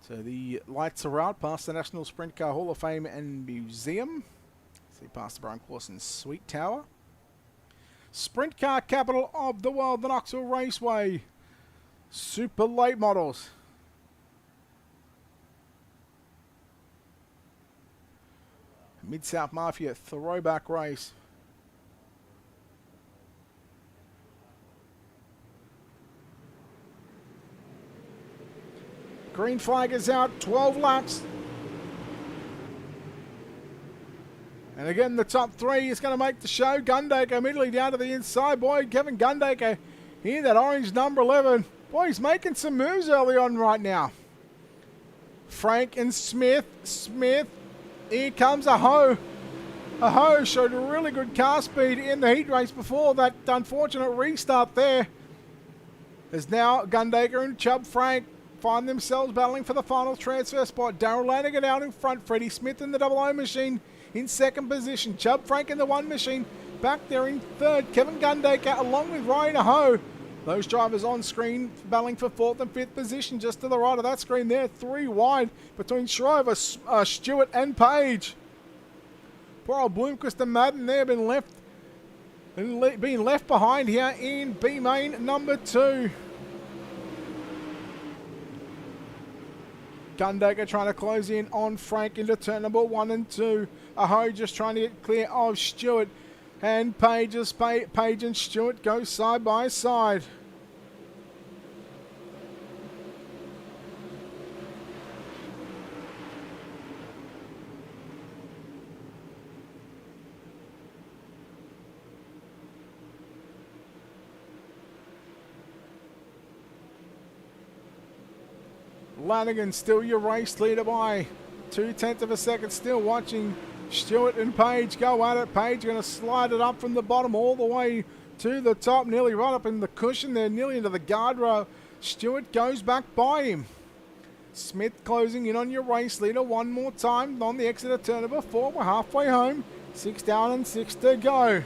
So the lights are out past the National Sprint Car Hall of Fame and Museum. See past the Brian Clausen Sweet Tower. Sprint car capital of the world, the Knoxville Raceway. Super late models. MidSouth Mafia throwback race. Green flag is out, 12 laps. And again, the top 3 is going to make the show. Gundaker immediately down to the inside. Boy, Kevin Gundaker in that orange number 11. Boy, he's making some moves early on right now. Frank and Smith. Here comes Aho. Aho showed a really good car speed in the heat race before that unfortunate restart there. As now Gundaker and Chubb Frank find themselves battling for the final transfer spot. Darryl Lanigan out in front. Freddie Smith in the double O machine in 2nd position. Chubb Frank in the 1 machine back there in 3rd. Kevin Gundaker along with Ryan Aho Those drivers on screen battling for 4th and 5th position just to the right of that screen there. 3 wide between Shriver, Stewart and Page. Poor old Bloomquist and Madden there being left behind here in B main number 2. Gundaker trying to close in on Frank into turn number 1 and 2. Aho just trying to get clear of Stewart. And Page and Stewart go side by side. Lanigan still your race leader by 0.2 of a second. Still watching Stewart and Page go at it. Page going to slide it up from the bottom all the way to the top. Nearly right up in the cushion there. Nearly into the guardrail. Stewart goes back by him. Smith closing in on your race leader one more time on the exit of turn number 4. We're halfway home. 6 down and 6 to go.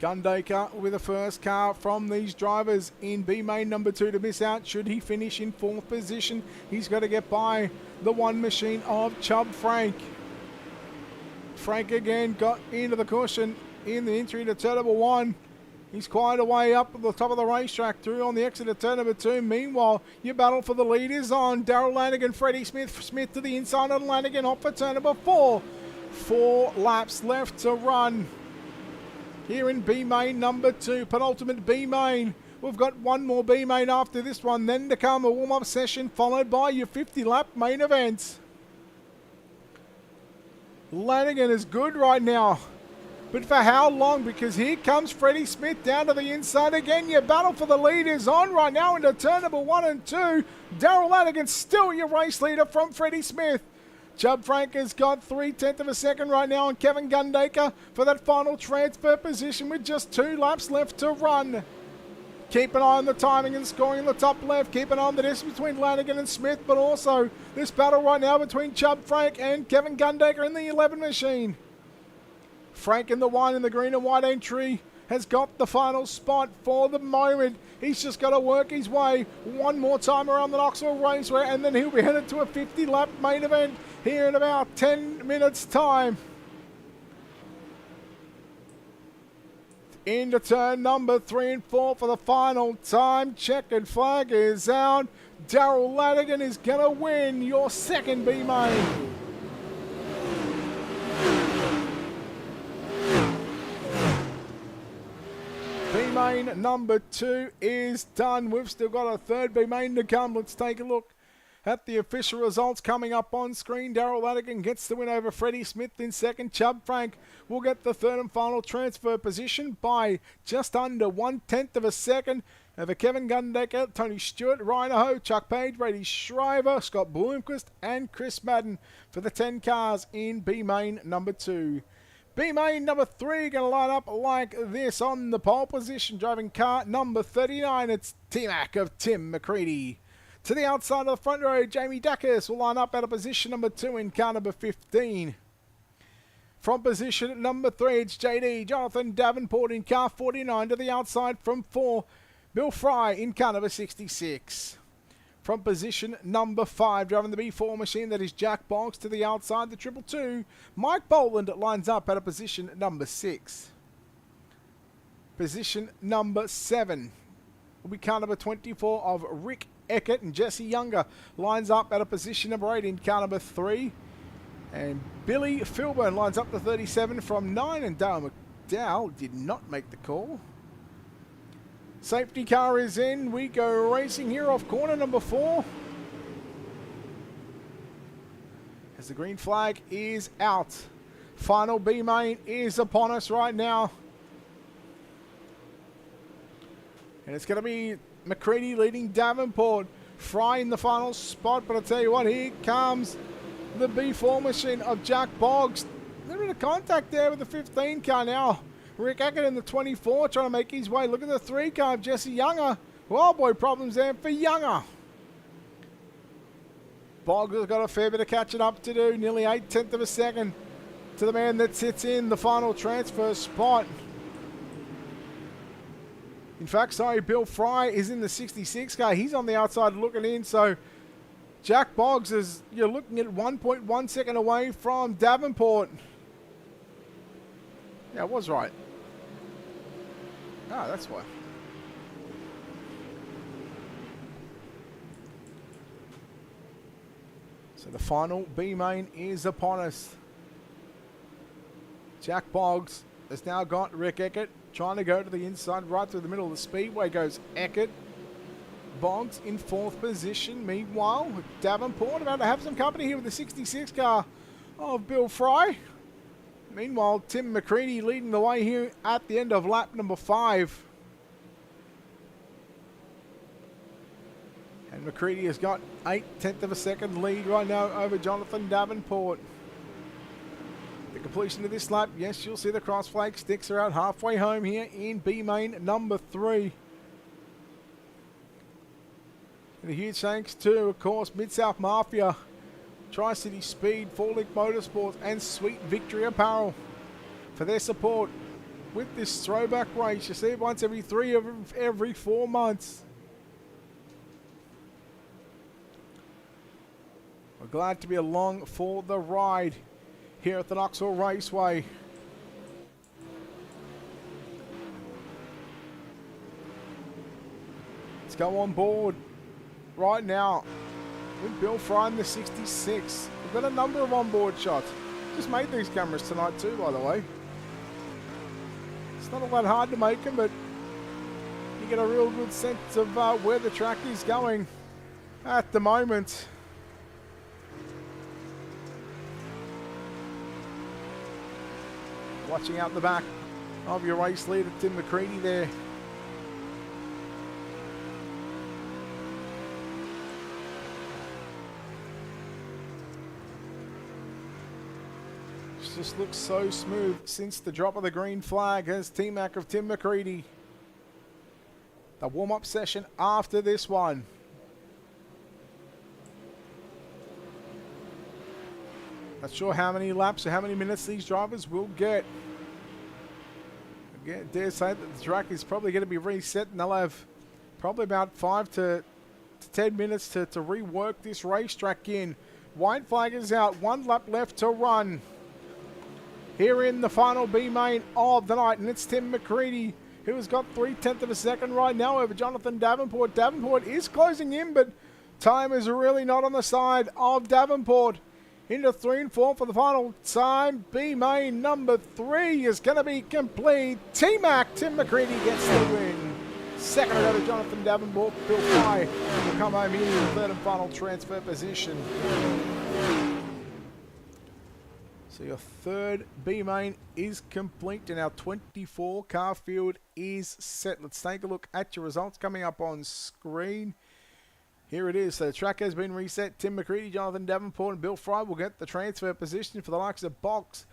Gundaker with the first car from these drivers in B main number 2 to miss out. Should he finish in 4th position, he's got to get by the one machine of Chubb Frank. Frank again got into the cushion in the entry to turn number 1. He's quite a way up at the top of the racetrack through on the exit of turn number 2. Meanwhile, your battle for the lead is on. Daryl Lanigan, Freddie Smith. Smith to the inside of Lanigan off for turn number 4. 4 laps left to run. Here in B main number 2, penultimate B main. We've got one more B main after this one, then to come a warm-up session followed by your 50-lap main event. Lanigan is good right now, but for how long? Because here comes Freddie Smith down to the inside again. Your battle for the lead is on right now into turn number 1 and 2. Daryl Lanigan still your race leader from Freddie Smith. Chubb Frank has got 0.3 of a second right now on Kevin Gundaker for that final transfer position with just 2 laps left to run. Keep an eye on the timing and scoring in the top left. Keep an eye on the distance between Lanigan and Smith, but also this battle right now between Chubb Frank and Kevin Gundaker in the 11 machine. Frank in the 1 in the green and white entry has got the final spot for the moment. He's just got to work his way one more time around the Knoxville Raceway, and then he'll be headed to a 50-lap main event here in about 10 minutes' time. Into turn number 3 and 4 for the final time. Checkered flag is out. Daryl Lanigan is going to win your second B main. B main number 2 is done. We've still got a third B main to come. Let's take a look at the official results coming up on screen. Daryl Lanigan gets the win over Freddie Smith in second. Chubb Frank will get the third and final transfer position by just under 1/10 of a second over Kevin Gundaker, Tony Stewart, Ryan Aho, Chuck Page, Brady Shriver, Scott Bloomquist and Chris Madden for the 10 cars in B main number 2. B main number 3 going to line up like this on the pole position. Driving car number 39, it's T-Mac of Tim McCready. To the outside of the front row, Jamie Dacus will line up at a position number 2 in car number 15. From position number 3, it's JD Jonathan Davenport in car 49. To the outside from 4, Bill Fry in car number 66. From position number 5, driving the B4 machine, that is Jack Boggs. To the outside, the 222, Mike Boland lines up at a position number 6. Position number 7 will be car number 24 of Rick Eckert, and Jesse Younger lines up at a position number 8 in car number 3. And Billy Filburn lines up to 37 from 9, and Dale McDowell did not make the call. Safety car is in. We go racing here off corner number 4. As the green flag is out. Final B main is upon us right now. And it's going to be McCready leading Davenport. Fry in the final spot, but I tell you what, here comes the B4 machine of Jack Boggs. A little bit of contact there with the 15 car now. Rick Eckert in the 24 trying to make his way. Look at the 3 car of Jesse Younger. Well, boy, problems there for Younger. Boggs has got a fair bit of catching up to do. Nearly 0.8 of a second to the man that sits in the final transfer spot. In fact, sorry, Bill Fry is in the 66 car. He's on the outside looking in, so Jack Boggs is, you're looking at 1.1 second away from Davenport. Yeah, I was right. Ah, that's why. So the final B main is upon us. Jack Boggs has now got Rick Eckert trying to go to the inside, right through the middle of the speedway goes Eckert. Boggs in 4th position. Meanwhile, Davenport about to have some company here with the 66 car of Bill Fry. Meanwhile, Tim McCready leading the way here at the end of lap number 5. And McCready has got 0.8 of a second lead right now over Jonathan Davenport. The completion of this lap, yes, you'll see the cross flag sticks are out halfway home here in B main number 3. And a huge thanks to, of course, MidSouth Mafia, Tri-City Speed, 4-Link Motorsports, and Sweet Victory Apparel for their support with this throwback race. You see it once every 4 months. We're glad to be along for the ride here at the Knoxville Raceway. Let's go on board right now with Bill Fry in the 66. We've got a number of onboard shots. Just made these cameras tonight too, by the way. It's not all that hard to make them, but you get a real good sense of where the track is going at the moment. Watching out the back of your race leader, Tim McCready there. Just looks so smooth since the drop of the green flag as T-Mac of Tim McCready. The warm-up session after this one. Not sure how many laps or how many minutes these drivers will get. Again, dare say that the track is probably going to be reset and they'll have probably about 5 to 10 minutes to rework this racetrack in. White flag is out, 1 lap left to run. Here in the final B main of the night, and it's Tim McCready who has got 0.3 of a second right now over Jonathan Davenport. Davenport is closing in, but time is really not on the side of Davenport. Into 3 and 4 for the final time. B main number 3 is going to be complete. T-Mac, Tim McCready gets the win. Second to go to Jonathan Davenport. Bill Fry will come home here in the 3rd and final transfer position. So your 3rd B main is complete and our 24 car field is set. Let's take a look at your results coming up on screen. Here it is. So the track has been reset. Tim McCready, Jonathan Davenport, and Bill Fry will get the transfer position for the likes of Boggs,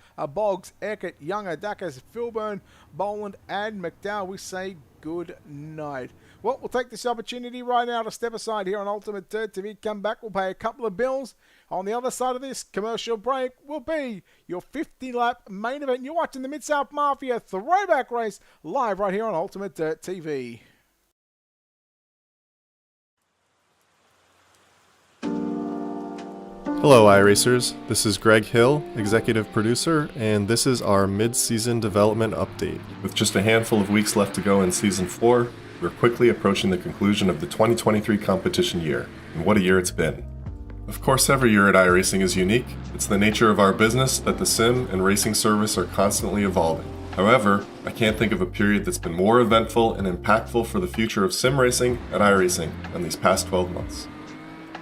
Eckert, Younger, Duckers, Filburn, Boland, and McDowell. We say good night. Well, we'll take this opportunity right now to step aside here on Ultimate Dirt TV. Come back, we'll pay a couple of bills. On the other side of this commercial break will be your 50-lap main event. You're watching the MidSouth Mafia Throwback Race live right here on Ultimate Dirt TV. Hello iRacers, this is Greg Hill, Executive Producer, and this is our mid-season development update. With just a handful of weeks left to go in Season 4, we're quickly approaching the conclusion of the 2023 competition year, and what a year it's been. Of course, every year at iRacing is unique. It's the nature of our business that the sim and racing service are constantly evolving. However, I can't think of a period that's been more eventful and impactful for the future of sim racing at iRacing than these past 12 months.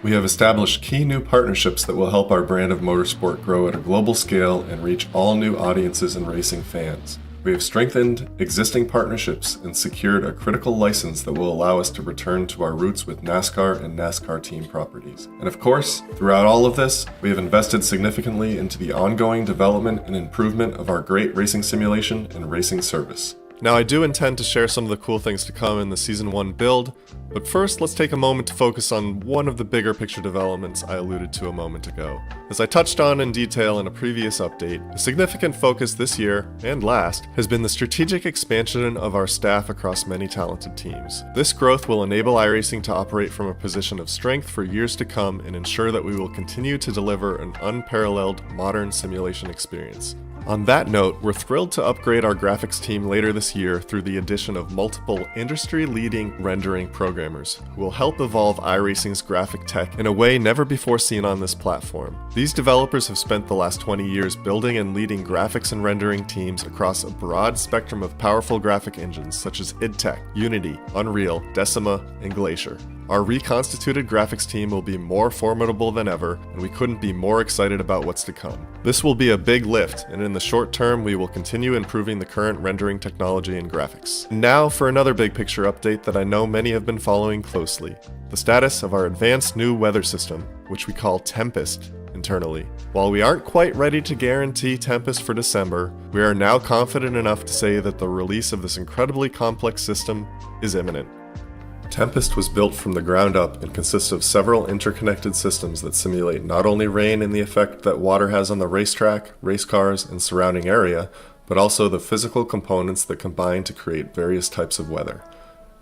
We have established key new partnerships that will help our brand of motorsport grow at a global scale and reach all new audiences and racing fans. We have strengthened existing partnerships and secured a critical license that will allow us to return to our roots with NASCAR and NASCAR team properties. And of course, throughout all of this, we have invested significantly into the ongoing development and improvement of our great racing simulation and racing service. Now I do intend to share some of the cool things to come in the Season 1 build, but first let's take a moment to focus on one of the bigger picture developments I alluded to a moment ago. As I touched on in detail in a previous update, a significant focus this year, and last, has been the strategic expansion of our staff across many talented teams. This growth will enable iRacing to operate from a position of strength for years to come and ensure that we will continue to deliver an unparalleled modern simulation experience. On that note, we're thrilled to upgrade our graphics team later this year through the addition of multiple industry-leading rendering programmers who will help evolve iRacing's graphic tech in a way never before seen on this platform. These developers have spent the last 20 years building and leading graphics and rendering teams across a broad spectrum of powerful graphic engines such as idTech, Unity, Unreal, Decima, and Glacier. Our reconstituted graphics team will be more formidable than ever, and we couldn't be more excited about what's to come. This will be a big lift, and in the short term, we will continue improving the current rendering technology and graphics. Now for another big picture update that I know many have been following closely: the status of our advanced new weather system, which we call Tempest internally. While we aren't quite ready to guarantee Tempest for December, we are now confident enough to say that the release of this incredibly complex system is imminent. Tempest was built from the ground up and consists of several interconnected systems that simulate not only rain and the effect that water has on the racetrack, race cars, and surrounding area, but also the physical components that combine to create various types of weather.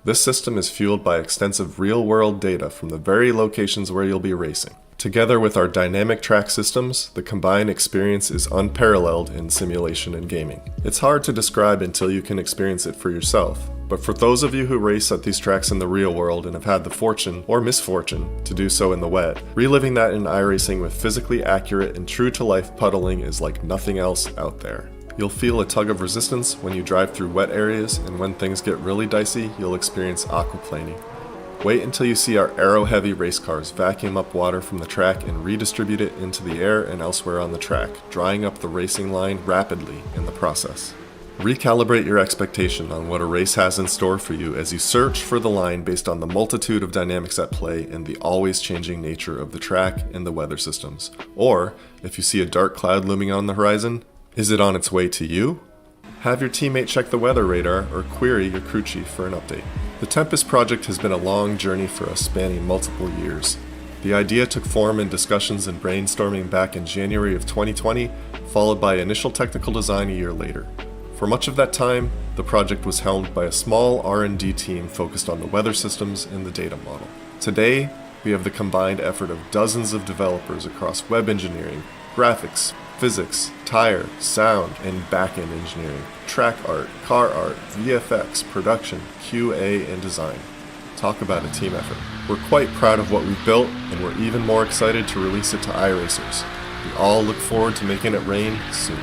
This system is fueled by extensive real-world data from the very locations where you'll be racing. Together with our dynamic track systems, the combined experience is unparalleled in simulation and gaming. It's hard to describe until you can experience it for yourself, but for those of you who race at these tracks in the real world and have had the fortune, or misfortune, to do so in the wet, reliving that in iRacing with physically accurate and true-to-life puddling is like nothing else out there. You'll feel a tug of resistance when you drive through wet areas, and when things get really dicey, you'll experience aquaplaning. Wait until you see our aero-heavy race cars vacuum up water from the track and redistribute it into the air and elsewhere on the track, drying up the racing line rapidly in the process. Recalibrate your expectation on what a race has in store for you as you search for the line based on the multitude of dynamics at play and the always changing nature of the track and the weather systems. Or, if you see a dark cloud looming on the horizon, is it on its way to you? Have your teammate check the weather radar or query your crew chief for an update. The Tempest project has been a long journey for us, spanning multiple years. The idea took form in discussions and brainstorming back in January of 2020, followed by initial technical design a year later. For much of that time, the project was helmed by a small R&D team focused on the weather systems and the data model. Today, we have the combined effort of dozens of developers across web engineering, graphics, physics, tire, sound, and back-end engineering, track art, car art, VFX, production, QA, and design. Talk about a team effort. We're quite proud of what we've built, and we're even more excited to release it to iRacers. We all look forward to making it rain soon.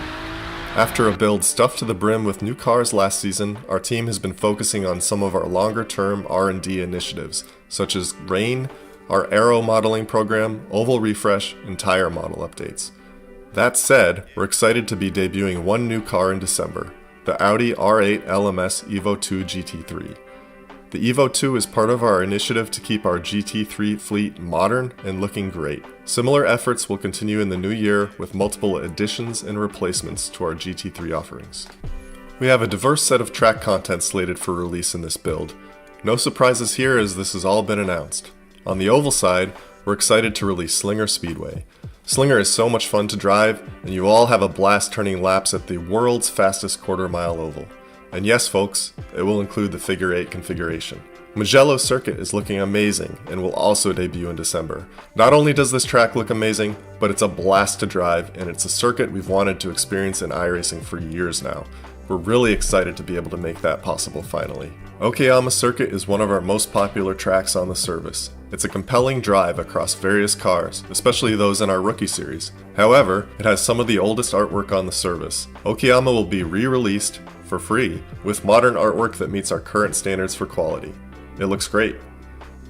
After a build stuffed to the brim with new cars last season, our team has been focusing on some of our longer-term R&D initiatives, such as Rain, our aero modeling program, oval refresh, and tire model updates. That said, we're excited to be debuting one new car in December, the Audi R8 LMS Evo 2 GT3. The Evo 2 is part of our initiative to keep our GT3 fleet modern and looking great. Similar efforts will continue in the new year with multiple additions and replacements to our GT3 offerings. We have a diverse set of track content slated for release in this build. No surprises here as this has all been announced. On the oval side, we're excited to release Slinger Speedway. Slinger is so much fun to drive, and you all have a blast turning laps at the world's fastest quarter-mile oval. And yes, folks, it will include the figure 8 configuration. Mugello Circuit is looking amazing and will also debut in December. Not only does this track look amazing, but it's a blast to drive, and it's a circuit we've wanted to experience in iRacing for years now. We're really excited to be able to make that possible finally. Okayama Circuit is one of our most popular tracks on the service. It's a compelling drive across various cars, especially those in our Rookie Series. However, it has some of the oldest artwork on the service. Okayama will be re-released for free with modern artwork that meets our current standards for quality. It looks great.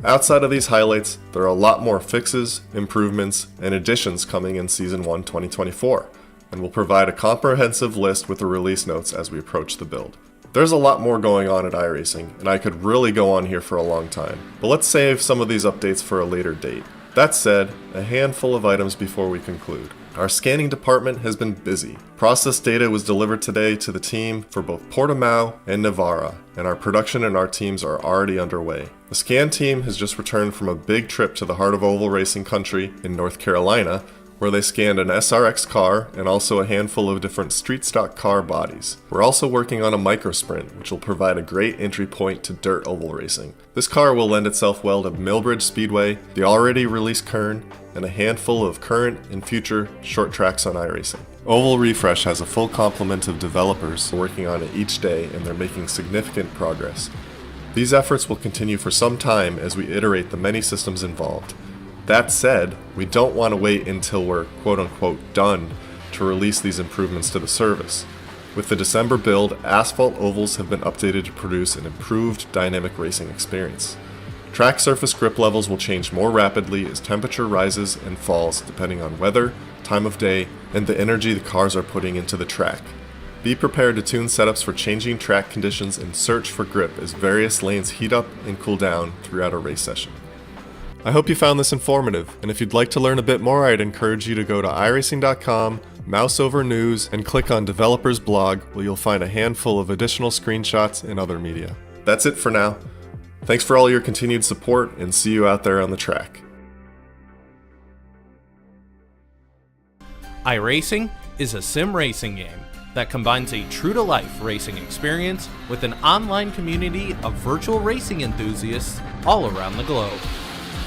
Outside of these highlights, there are a lot more fixes, improvements, and additions coming in Season 1 2024, and we'll provide a comprehensive list with the release notes as we approach the build. There's a lot more going on at iRacing, and I could really go on here for a long time, but let's save some of these updates for a later date. That said, a handful of items before we conclude. Our scanning department has been busy. Process data was delivered today to the team for both Portimao and Navarra, and our production and our teams are already underway. The scan team has just returned from a big trip to the heart of oval racing country in North Carolina, where they scanned an SRX car and also a handful of different street stock car bodies. We're also working on a micro sprint, which will provide a great entry point to dirt oval racing. This car will lend itself well to Millbridge Speedway, the already released Kern, and a handful of current and future short tracks on iRacing. Oval Refresh has a full complement of developers working on it each day, and they're making significant progress. These efforts will continue for some time as we iterate the many systems involved. That said, we don't want to wait until we're quote-unquote done to release these improvements to the service. With the December build, asphalt ovals have been updated to produce an improved dynamic racing experience. Track surface grip levels will change more rapidly as temperature rises and falls depending on weather, time of day, and the energy the cars are putting into the track. Be prepared to tune setups for changing track conditions and search for grip as various lanes heat up and cool down throughout a race session. I hope you found this informative, and if you'd like to learn a bit more, I'd encourage you to go to iRacing.com, mouse over news, and click on Developers Blog, where you'll find a handful of additional screenshots and other media. That's it for now. Thanks for all your continued support, and see you out there on the track. iRacing is a sim racing game that combines a true-to-life racing experience with an online community of virtual racing enthusiasts all around the globe.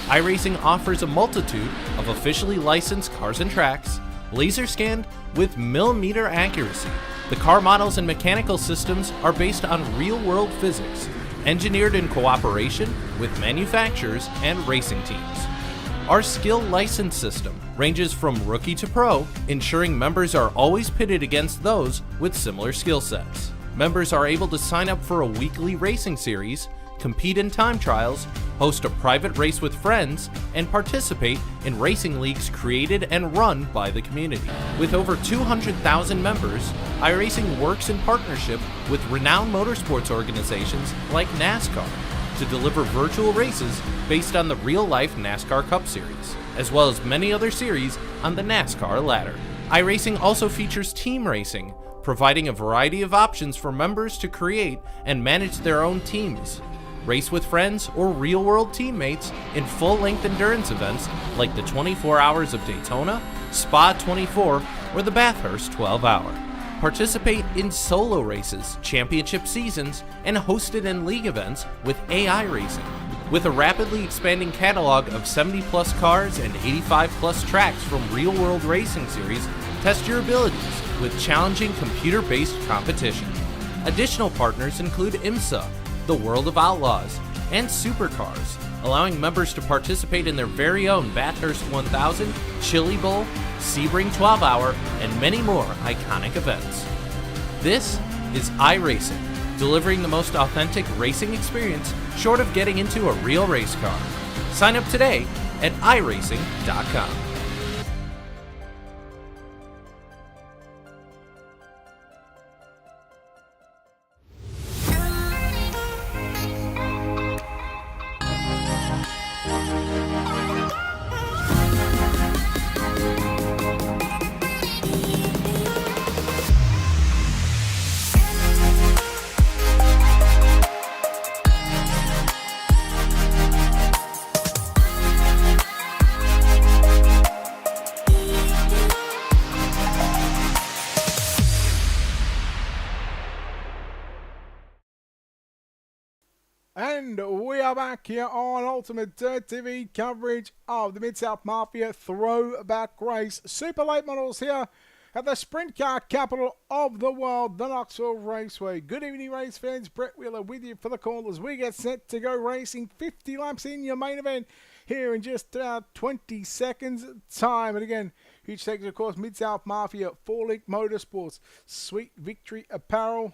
iRacing offers a multitude of officially licensed cars and tracks, laser scanned with millimeter accuracy. The car models and mechanical systems are based on real-world physics, engineered in cooperation with manufacturers and racing teams. Our skill license system ranges from rookie to pro, ensuring members are always pitted against those with similar skill sets. Members are able to sign up for a weekly racing series, compete in time trials, host a private race with friends, and participate in racing leagues created and run by the community. With over 200,000 members, iRacing works in partnership with renowned motorsports organizations like NASCAR to deliver virtual races based on the real-life NASCAR Cup Series, as well as many other series on the NASCAR ladder. iRacing also features team racing, providing a variety of options for members to create and manage their own teams, race with friends or real-world teammates in full-length endurance events like the 24 Hours of Daytona, Spa 24, or the Bathurst 12-Hour. Participate in solo races, championship seasons, and hosted in league events with AI Racing. With a rapidly expanding catalog of 70-plus cars and 85-plus tracks from real-world racing series, test your abilities with challenging computer-based competition. Additional partners include IMSA, the World of Outlaws, and Supercars, allowing members to participate in their very own Bathurst 1000, Chili Bowl, Sebring 12-Hour, and many more iconic events. This is iRacing, delivering the most authentic racing experience short of getting into a real race car. Sign up today at iRacing.com. And we are back here on Ultimate Dirt TV coverage of the MidSouth Mafia Throwback Race. Super late models here at the sprint car capital of the world, the Knoxville Raceway. Good evening, race fans. Brett Wheeler with you for the call as we get set to go racing 50 laps in your main event here in just about 20 seconds time. And again, huge thanks, of course, MidSouth Mafia, 4Link Motorsports, Sweet Victory Apparel,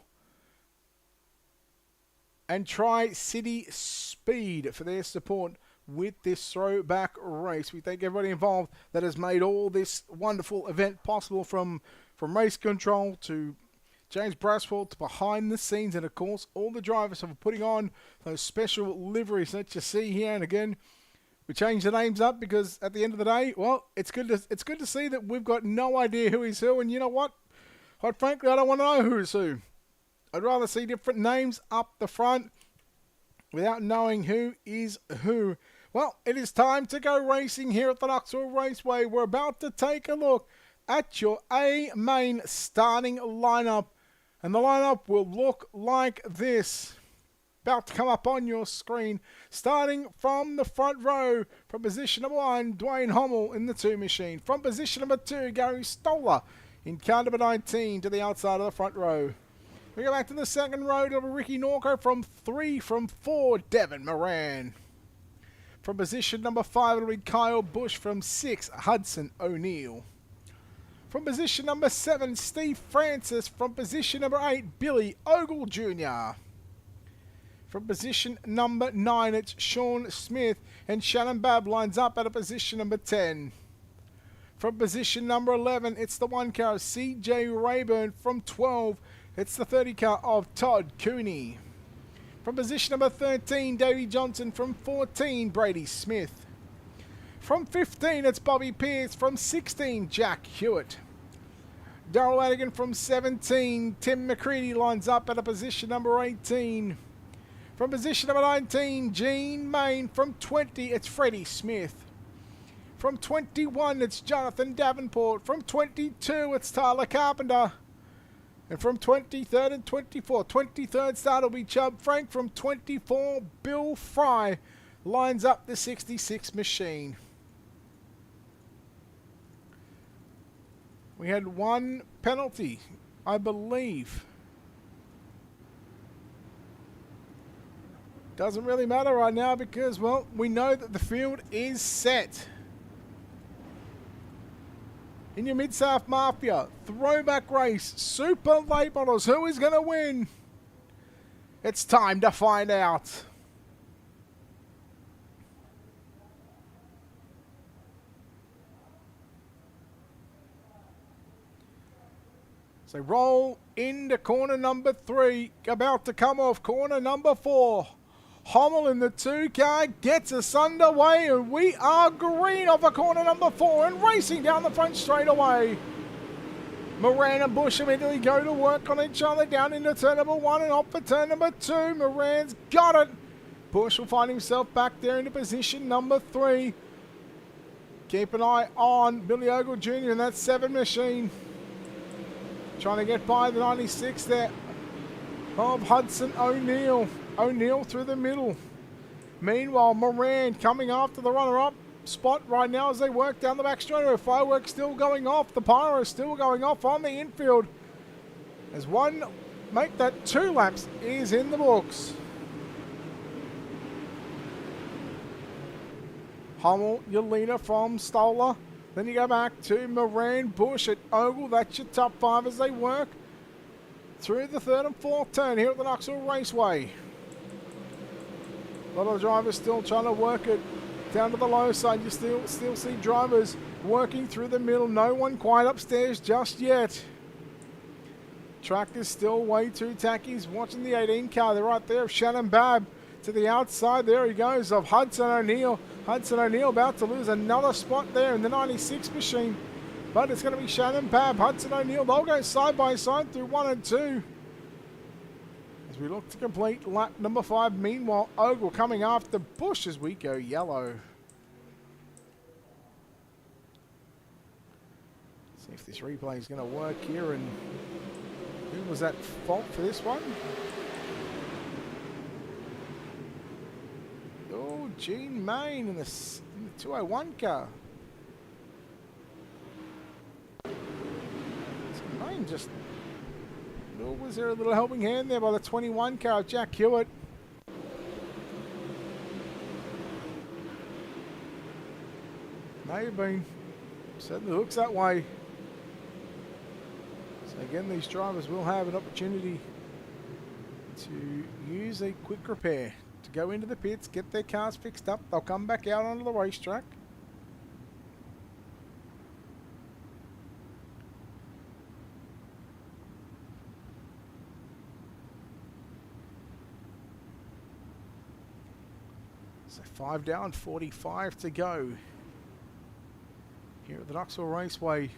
and Tri-City Speed for their support with this throwback race. We thank everybody involved that has made all this wonderful event possible, from race control to James Braswell to behind the scenes, and of course all the drivers for putting on those special liveries that you see here. And again, We changed the names up because at the end of the day, well, it's good to see that we've got no idea who is who, and you know what? Quite frankly, I don't want to know who is who. I'd rather see different names up the front without knowing who is who. Well, it is time to go racing here at the Knoxville Raceway. We're about to take a look at your A main starting lineup, and the lineup will look like this. About to come up on your screen. Starting from the front row, from position number 1, Dwayne Hommel in the 2 machine. From position number 2, Gary Stoller in car number 19 to the outside of the front row. We go back to the second row to Ricky Norco from 3, from 4, Devin Moran. From position number 5, it'll be Kyle Busch. From 6, Hudson O'Neill. From position number 7, Steve Francis. From position number 8, Billy Ogle Jr. From position number 9, it's Sean Smith, and Shannon Babb lines up at a position number 10. From position number 11, it's the 1 car of CJ Rayburn. From 12, it's the 30 car of Todd Cooney. From position number 13, Davey Johnson. From 14, Brady Smith. From 15, it's Bobby Pierce. From 16, Jack Hewitt. Darrell Lanigan from 17, Tim McCready lines up at a position number 18. From position number 19, Gene Main. From 20, it's Freddie Smith. From 21, it's Jonathan Davenport. From 22, it's Tyler Carpenter. And from 23rd and 24, 23rd start will be Chubb Frank. From 24, Bill Fry lines up the 66 machine. We had one penalty, I believe. Doesn't really matter right now because, well, we know that the field is set. In your MidSouth Mafia throwback race, super late models, who is going to win? It's time to find out. So roll into corner number 3, about to come off corner number 4. Hommel in the 2 car gets us underway, and we are green off of corner number 4 and racing down the front straight away. Moran and Busch immediately go to work on each other down into turn number 1 and off for turn number 2. Moran's got it. Busch will find himself back there into position number 3. Keep an eye on Billy Ogle Jr. in that 7 machine. Trying to get by the 96 there of Hudson O'Neill. O'Neill through the middle. Meanwhile, Moran coming after the runner-up spot right now as they work down the back straightaway. Fireworks still going off. The pyro still going off on the infield. As one make that 2 laps is in the books. Hummel, your leader from Stoller. Then you go back to Moran, Busch at Ogle. That's your top 5 as they work through the 3rd and 4th turn here at the Knoxville Raceway. A lot of drivers still trying to work it down to the low side. You still see drivers working through the middle. No one quite upstairs just yet. Track is still way too tacky. He's watching the 18 car. They're right there of Shannon Babb to the outside. There he goes of Hudson O'Neill. Hudson O'Neill about to lose another spot there in the 96 machine. But it's going to be Shannon Babb, Hudson O'Neill. They'll go side by side through 1 and 2. As we look to complete lap number 5. Meanwhile, Ogle coming after Busch as we go yellow. See if this replay is going to work here. And who was at fault for this one? Oh, Gene Main in the 201 car. So Main just... Oh, was there a little helping hand there by the 21 car of Jack Hewitt? May have been. Certainly looks that way. So again, these drivers will have an opportunity to use a quick repair to go into the pits, get their cars fixed up. They'll come back out onto the racetrack. So 5 down, 45 to go here at the Knoxville Raceway.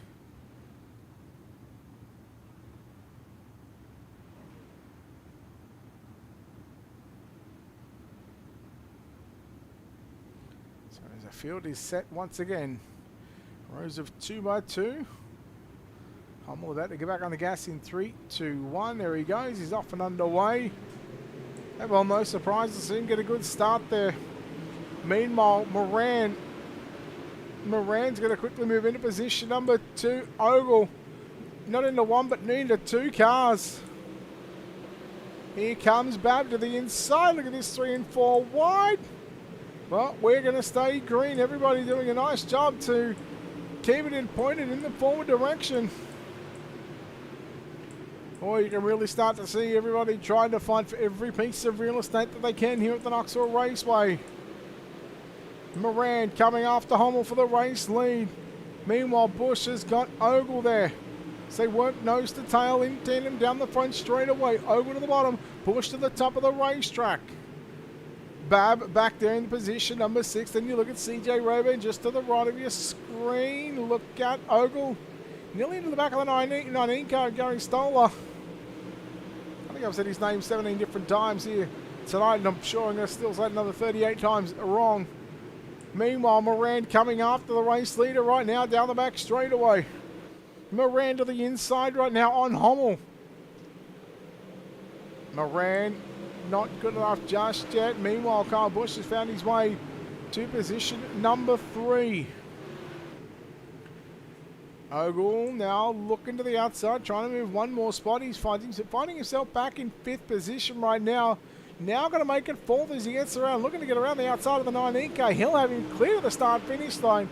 So as the field is set once again, rows of 2 by 2. Hummel about to get back on the gas in 3, 2, 1. There he goes. He's off and underway. And well, no surprise to see him get a good start there. Meanwhile, Moran's going to quickly move into position number 2. Ogle, not into 1, but into 2 cars. Here comes Bab to the inside. Look at this, 3 and 4 wide. Well, we're going to stay green. Everybody doing a nice job to keep it in pointed in the forward direction. Or you can really start to see everybody trying to fight for every piece of real estate that they can here at the Knoxville Raceway. Moran coming after Hummel for the race lead. Meanwhile, Bush has got Ogle there. So they work nose to tail in tandem down the front straight away. Ogle to the bottom, Bush to the top of the racetrack. Bab back there in position number 6. Then you look at CJ Rayburn just to the right of your screen. Look at Ogle nearly into the back of the 19 car going Stoller. I think I've said his name 17 different times here tonight, and I'm sure I'm going to still say it another 38 times wrong. Meanwhile, Moran coming after the race leader right now down the back straightaway. Moran to the inside right now on Hummel. Moran not good enough just yet. Meanwhile, Kyle Busch has found his way to position number 3. Ogle now looking to the outside, trying to move one more spot. He's finding himself back in 5th position right now. Now going to make it 4th as he gets around, looking to get around the outside of the 19K. He'll have him clear to the start-finish line.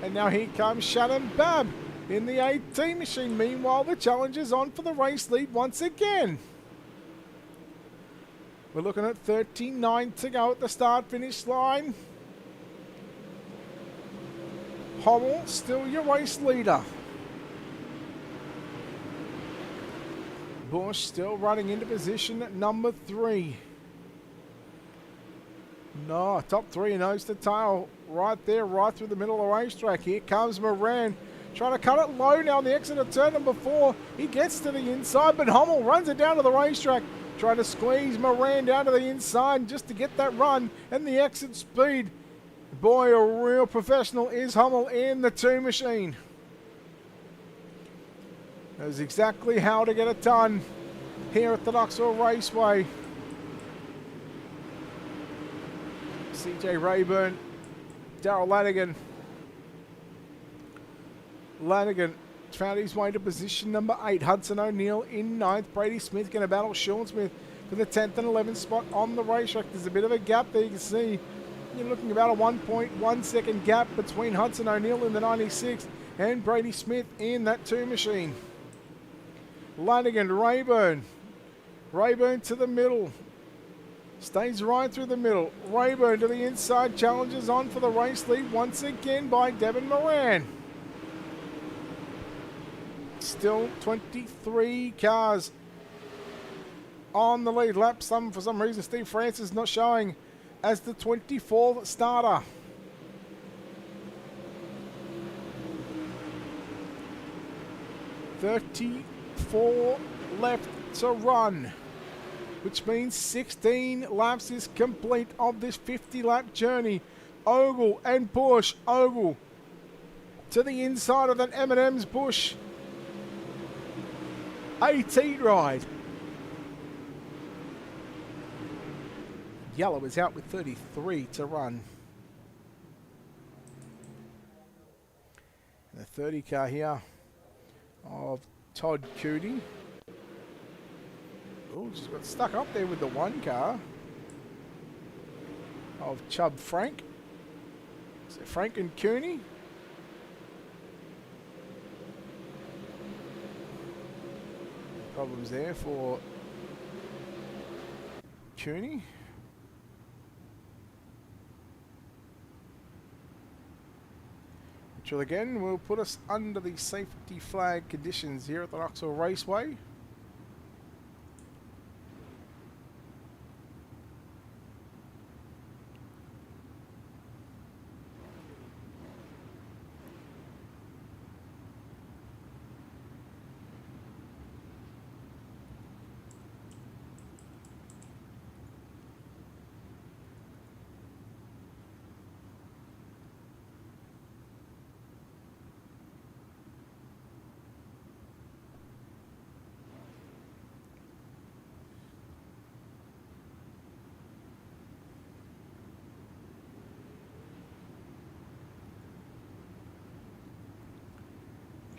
And now here comes Shannon Babb in the 18 machine. Meanwhile, the challenge is on for the race lead once again. We're looking at 39 to go at the start-finish line. Hummel still your race leader. Bush still running into position at number 3. No, top 3 nose to tail right there, right through the middle of the racetrack. Here comes Moran trying to cut it low now on the exit of turn number 4. He gets to the inside, but Hummel runs it down to the racetrack, trying to squeeze Moran down to the inside just to get that run and the exit speed. Boy, a real professional is Hummel in the 2 machine. Knows exactly how to get it done here at the Knoxville Raceway. CJ Rayburn, Darryl Lanigan. Lanigan found his way to position number 8. Hudson O'Neill in 9th. Brady Smith going to battle Sean Smith for the 10th and 11th spot on the racetrack. There's a bit of a gap there, you can see. You're looking about a 1.1 second gap between Hudson O'Neill in the 96 and Brady Smith in that 2 machine. Lanigan, Rayburn. Rayburn to the middle. Stays right through the middle. Rayburn to the inside. Challenges on for the race lead once again by Devin Moran. Still 23 cars on the lead lap. For some reason, Steve Francis not showing as the 24th starter. $34 left to run, which means 16 laps is complete of this 50-lap journey. Ogle and Bush. Ogle to the inside of that M&M's Bush. 18 ride. Yellow is out with 33 to run. And the 30 car here of Todd Cooney. Oh, just got stuck up there with the 1 car of Chubb Frank. So Frank and Cooney. Problems there for Cooney. Which again will put us under the safety flag conditions here at the Knoxville Raceway.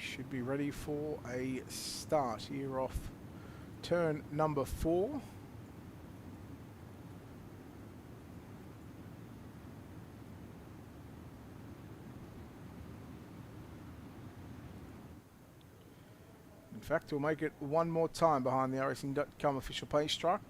should be ready for a start here off turn number 4. In fact, we'll make it one more time behind the iRacing.com official pace truck.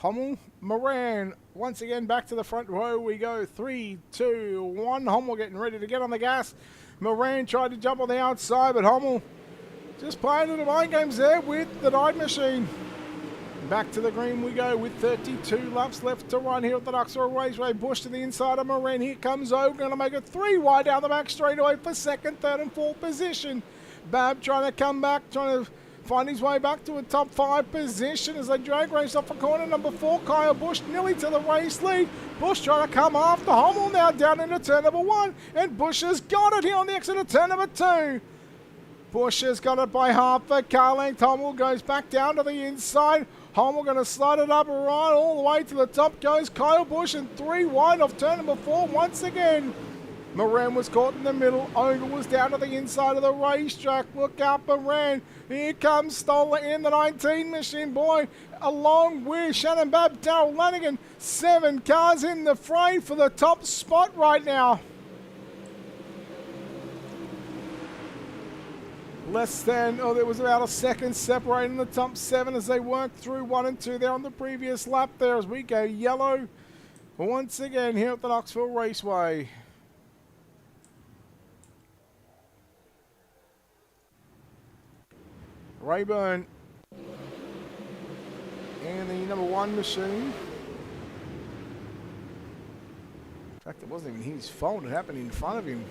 Hummel, Moran, once again back to the front row we go. 3, 2, 1. Hummel getting ready to get on the gas. Moran tried to jump on the outside, but Hummel just playing little mind games there with the Dyed Machine. Back to the green we go with 32 laps left to run here at the Knoxville Raceway. Bush to the inside of Moran. Here comes O, going to make it 3 wide down the back straightaway for second, third and fourth position. Bab trying to come back, trying to find his way back to a top 5 position as they drag race off for corner number 4. Kyle Busch nearly to the race lead. Busch trying to come after Hummel now down into turn number 1. And Busch has got it here on the exit of turn number 2. Busch has got it by half a car length. Hummel goes back down to the inside. Hummel going to slide it up and right all the way to the top goes Kyle Busch, and 3 wide off turn number 4 once again. Moran was caught in the middle. Ogle was down to the inside of the racetrack. Look out, Moran. Here comes Stoller in the 19 machine, boy, along with Shannon Babb, Darrell Lanigan. 7 cars in the fray for the top spot right now. There was about a second separating the top 7 as they worked through 1 and 2 there on the previous lap there as we go yellow once again here at the Knoxville Raceway. Rayburn and the number 1 machine. In fact, it wasn't even his fault. It happened in front of him.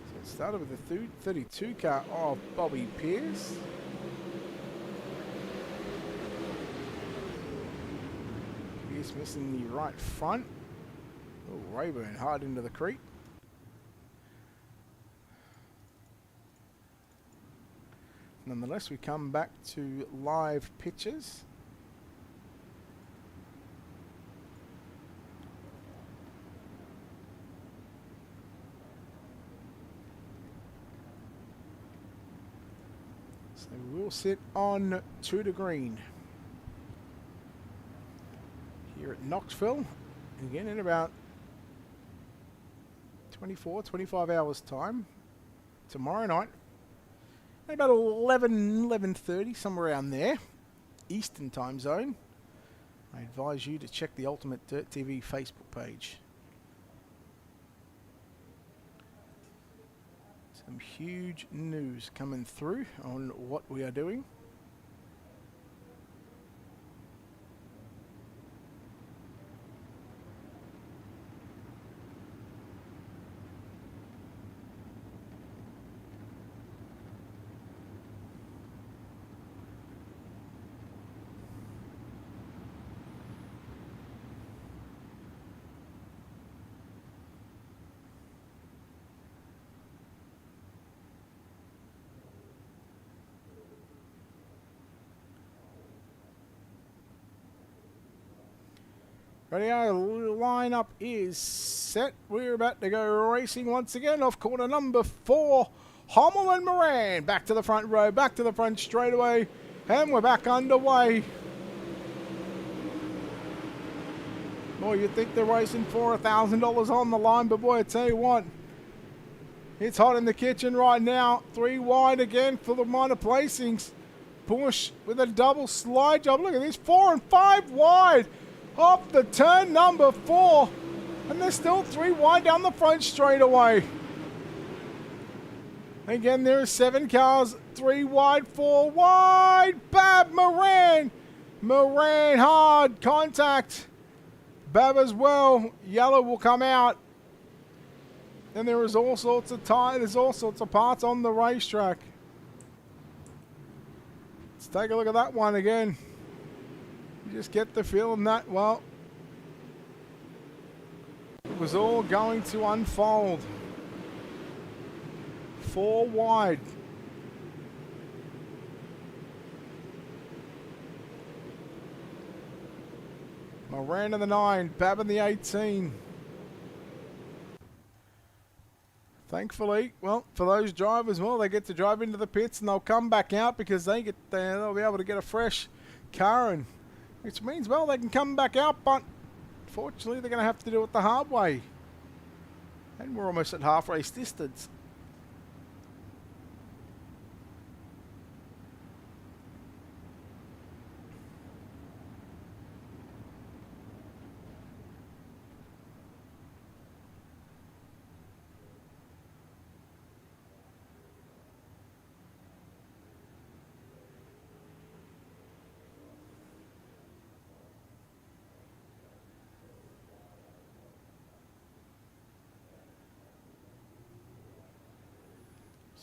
So it started with the 32 car of Bobby Pierce. Pierce missing the right front. Oh, Rayburn hard into the creek. Nonetheless, we come back to live pictures. So we'll sit on 2 to green here at Knoxville. Again, in about 25 hours time tomorrow night at about 11:30, somewhere around there, Eastern time zone. I advise you to check the Ultimate Dirt TV Facebook page. Some huge news coming through on what we are doing. Ready, our lineup is set. We're about to go racing once again off corner number 4. Hummel and Moran back to the front row, back to the front straightaway, and we're back underway. Boy, you'd think they're racing for $1,000 on the line, but boy, I tell you what, it's hot in the kitchen right now. 3 wide again for the minor placings. Busch with a double slide job. Look at this, 4 and 5 wide. Off the turn number 4, and there's still 3 wide down the front straightaway. Again, there are 7 cars, 3 wide, 4 wide. Bab Moran Moran hard. Contact. Bab as well. Yellow will come out. And there is all sorts of there's all sorts of parts on the racetrack. Let's take a look at that one again. You just get the feeling that, well, it was all going to unfold. 4 wide. Moran in the 9, Bab in the 18. Thankfully, well, for those drivers, well, they get to drive into the pits and they'll come back out because they'll be able to get a fresh car, and which means, well, they can come back out, but fortunately they're going to have to do it the hard way. And we're almost at half race distance.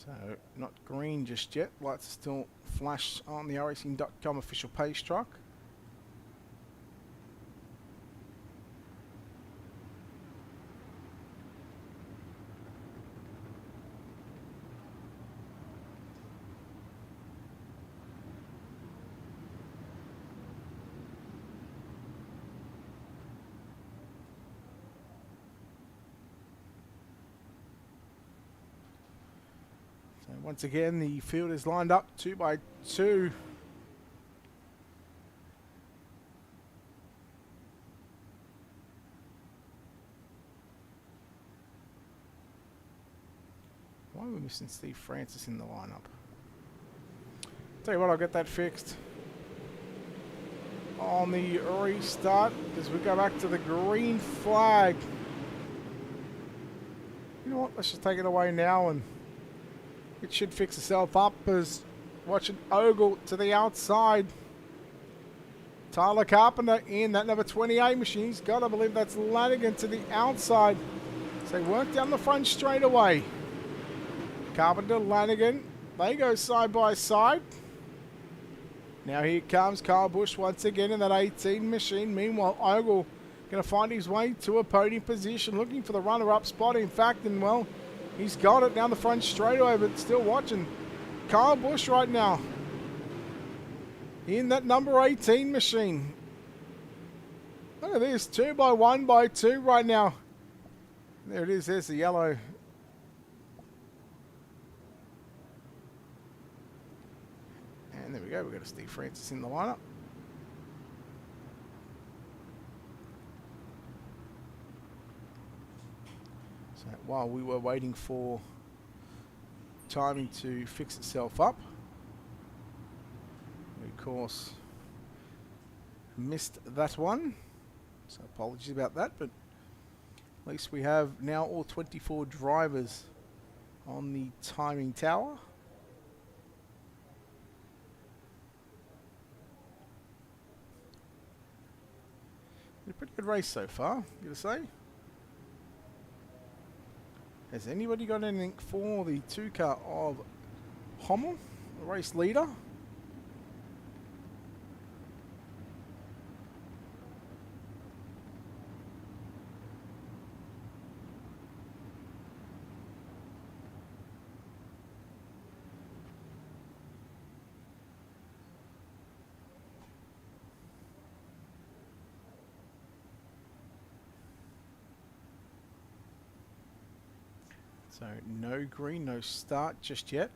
So, not green just yet. Lights are still flash on the iRacing.com official pace truck. Once again, the field is lined up 2 by 2. Why are we missing Steve Francis in the lineup? Tell you what, I'll get that fixed on the restart as we go back to the green flag. You know what? Let's just take it away now, and it should fix itself up as watching Ogle to the outside. Tyler Carpenter in that number 28 machine. He's got to believe that's Lanigan to the outside. So they work down the front straight away. Carpenter, Lanigan, they go side by side. Now here comes Kyle Busch once again in that 18 machine. Meanwhile, Ogle going to find his way to a podium position, looking for the runner-up spot. In fact, and well, he's got it down the front straightaway, but still watching Kyle Busch right now in that number 18 machine. Look at this, 2 by 1 by 2 right now. There it is, there's the yellow. And there we go, we've got a Steve Francis in the lineup. While we were waiting for timing to fix itself up, we of course missed that one, so apologies about that, but at least we have now all 24 drivers on the timing tower. A pretty good race so far, gotta say. Has anybody got anything for the 2-car of Hommel, the race leader? So no green, no start just yet.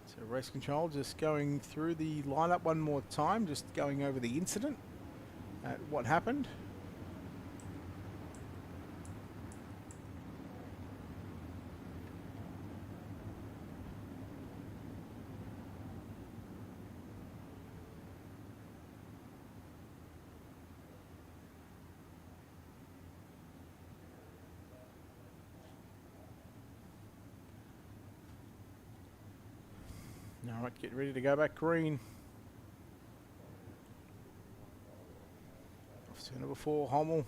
So race control just going through the lineup one more time, just going over the incident at what happened. Alright, get ready to go back green. Off to number 4, Hommel.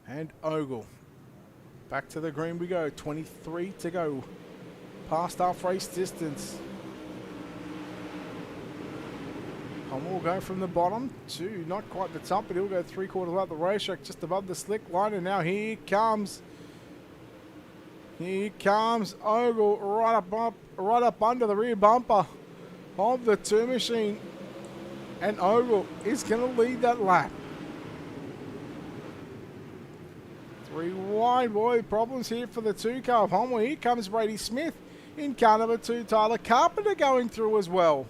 And Ogle. Back to the green we go. 23 to go. Past half race distance. Hommel will go from the bottom to not quite the top, but he'll go 3/4 up the racetrack, just above the slick line. And now here comes. Here comes Ogle right up under the rear bumper of the 2 machine. And Ogle is going to lead that lap. 3 wide, boy. Problems here for the 2 car of Hommel. Here comes Brady Smith in car number 2. Tyler Carpenter going through as well.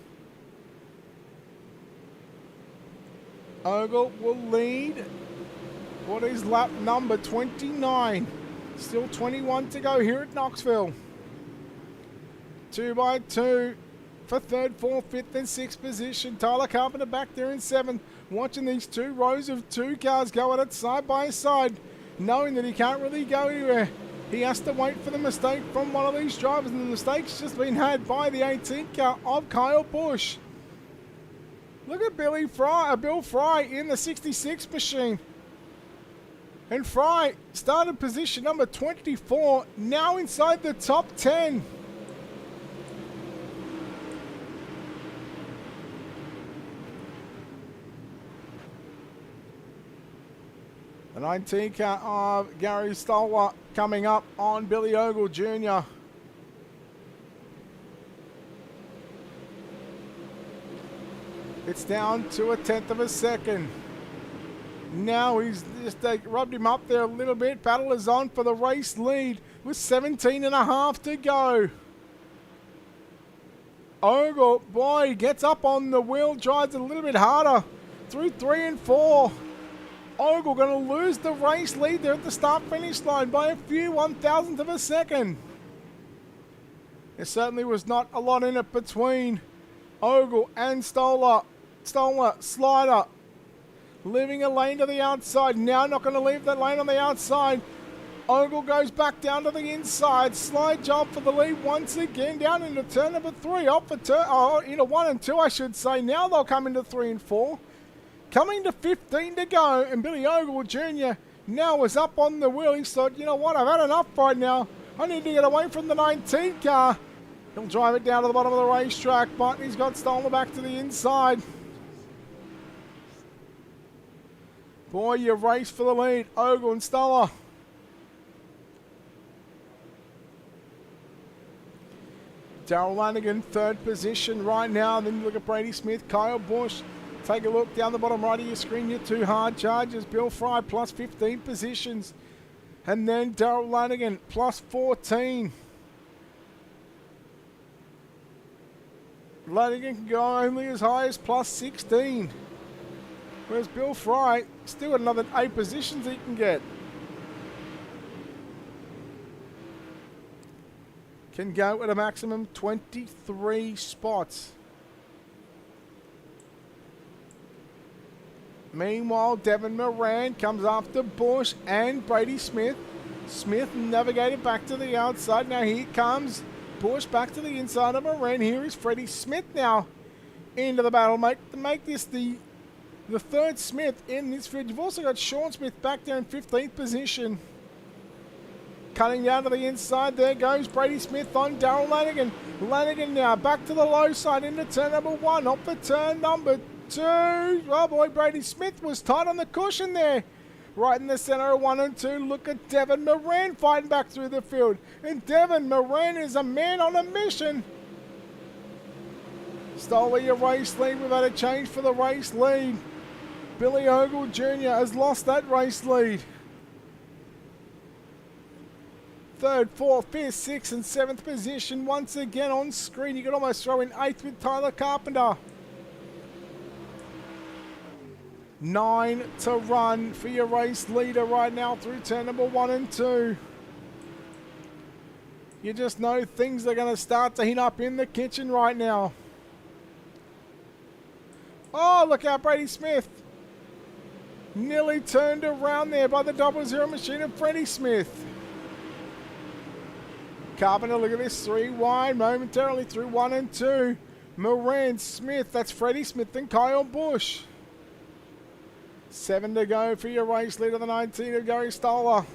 Ogle will lead what is lap number 29. Still 21 to go here at Knoxville. 2 by 2 for 3rd, 4th, 5th and 6th position. Tyler Carpenter back there in 7th. Watching these 2 rows of 2 cars go at it side by side. Knowing that he can't really go anywhere. He has to wait for the mistake from one of these drivers. And the mistake's just been had by the 18 car of Kyle Busch. Look at Bill Fry in the 66 machine. And Fry started position number 24, now inside the top 10. The 19 car of Gary Stoller coming up on Billy Ogle Jr. It's down to 1/10 of a second. Now he's just rubbed him up there a little bit. Battle is on for the race lead with 17.5 to go. Ogle, boy, gets up on the wheel, drives it a little bit harder through 3 and 4. Ogle going to lose the race lead there at the start-finish line by a few 1,000th of a second. There certainly was not a lot in it between Ogle and Stoller. Stoller, slider, leaving a lane to the outside. Now not going to leave that lane on the outside. Ogle goes back down to the inside. Slide job for the lead once again down into turn number 3. Off for into 1 and 2, I should say. Now they'll come into 3 and 4. Coming to 15 to go, and Billy Ogle Jr. now was up on the wheel. He thought, you know what, I've had enough right now. I need to get away from the 19 car. He'll drive it down to the bottom of the racetrack, but he's got Stoller back to the inside. Boy, you race for the lead, Ogle and Stoller. Darrell Lanigan, 3rd position right now. Then you look at Brady Smith, Kyle Busch. Take a look down the bottom right of your screen, your 2 hard charges. Bill Fry plus 15 positions. And then Darrell Lanigan plus 14. Lanigan can go only as high as plus 16. Whereas Bill Fry still got another 8 positions he can get. Can go at a maximum 23 spots. Meanwhile, Devin Moran comes after Busch and Brady Smith. Smith navigated back to the outside. Now here comes Busch back to the inside of Moran. Here is Freddie Smith now into the battle. Make this the 3rd Smith in this field. You've also got Sean Smith back there in 15th position. Cutting down to the inside, there goes Brady Smith on Darrell Lanigan. Lanigan now back to the low side into turn number 1, off for turn number 2. Oh boy, Brady Smith was tight on the cushion there. Right in the center of 1 and 2, look at Devin Moran fighting back through the field. And Devin Moran is a man on a mission. Stoller your race lead. We've had a change for the race lead. Billy Ogle Jr. has lost that race lead. 3rd, 4th, 5th, 6th and 7th position once again on screen. You could almost throw in 8th with Tyler Carpenter. 9 to run for your race leader right now through turn number 1 and 2. You just know things are going to start to heat up in the kitchen right now. Oh, look out, Brady Smith. Nearly turned around there by the 00 machine of Freddie Smith. Carpenter, look at this, 3 wide momentarily through 1 and 2. Moran, Smith, that's Freddie Smith and Kyle Busch. 7 to go for your race leader, the 19 of Gary Stoller.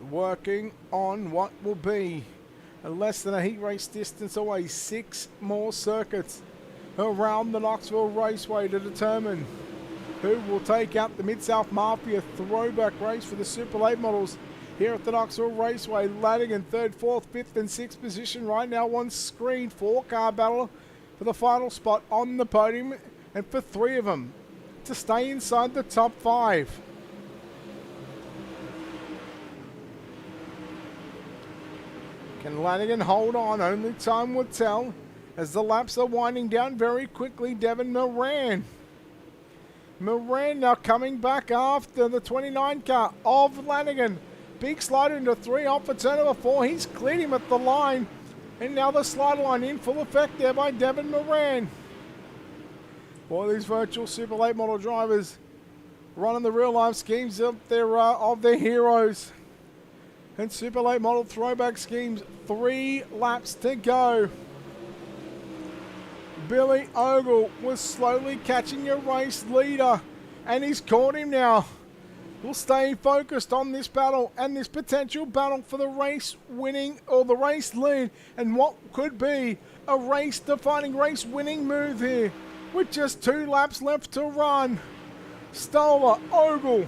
Working on what will be less than a heat race distance away. 6 more circuits around the Knoxville Raceway to determine who will take out the MidSouth Mafia throwback race for the Super Late models here at the Knoxville Raceway. Lanigan 3rd, 4th, 5th and 6th position right now on screen. 4-car battle for the final spot on the podium, and for 3 of them to stay inside the top 5. Can Lanigan hold on? Only time will tell as the laps are winding down very quickly. Devin Moran. Moran now coming back after the 29 car of Lanigan. Big slide into 3 off for turn number 4. He's cleared him at the line. And now the slide line in full effect there by Devin Moran. Boy, these virtual Super Late model drivers running the real life schemes of their heroes. And Super Late model throwback schemes, 3 laps to go. Billy Ogle was slowly catching your race leader, and he's caught him now. We'll stay focused on this battle and this potential battle for the race winning or the race lead, and what could be a race defining, race winning move here with just 2 laps left to run. Stoller, Ogle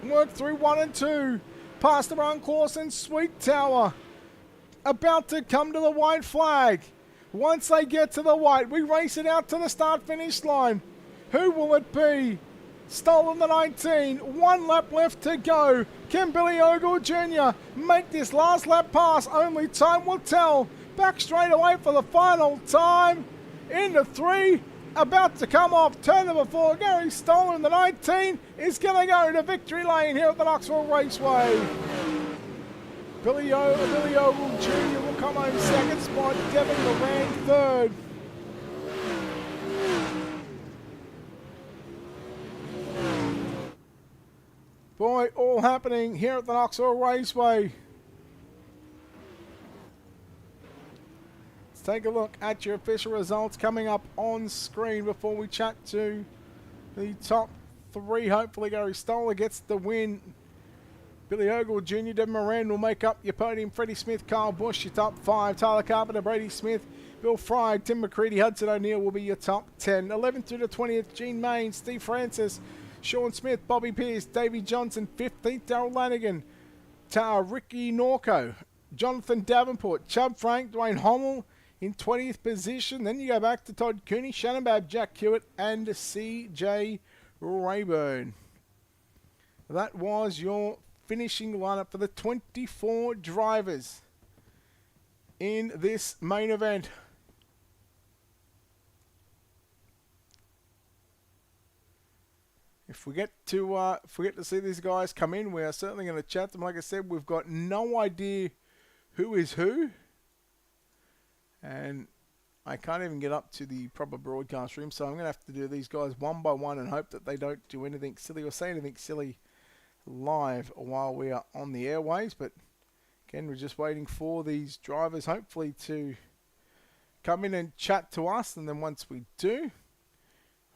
work through 1 and 2. Past the run course and Sweet Tower. About to come to the white flag. Once they get to the white, we race it out to the start-finish line. Who will it be? Stolen the 19. 1 lap left to go. Can Billy Ogle Jr. make this last lap pass? Only time will tell. Back straight away for the final time. Into 3. About to come off turn number 4. Gary Stoller in the 19 is going to go to victory lane here at the Knoxville Raceway. Billy Ogle Jr. will come home 2nd spot. Devin Moran 3rd. Boy, all happening here at the Knoxville Raceway. Take a look at your official results coming up on screen before we chat to the top 3. Hopefully Gary Stoller gets the win. Billy Ogle Jr., Devin Moran will make up your podium. Freddie Smith, Kyle Busch, your top 5. Tyler Carpenter, Brady Smith, Bill Fry, Tim McCready, Hudson O'Neill will be your top 10. 11th through to 20th, Gene Main, Steve Francis, Sean Smith, Bobby Pierce, Davey Johnson. 15th, Darrell Lanigan, Ricky Norco, Jonathan Davenport, Chubb Frank, Dwayne Hommel in 20th position. Then you go back to Todd Cooney, Shannon Babb, Jack Hewitt, and CJ Rayburn. That was your finishing lineup for the 24 drivers in this main event. If we get to see these guys come in, we are certainly going to chat them. Like I said, we've got no idea who is who. And I can't even get up to the proper broadcast room, so I'm going to have to do these guys one by one and hope that they don't do anything silly or say anything silly live while we are on the airways. But again, we're just waiting for these drivers hopefully to come in and chat to us, and then once we do,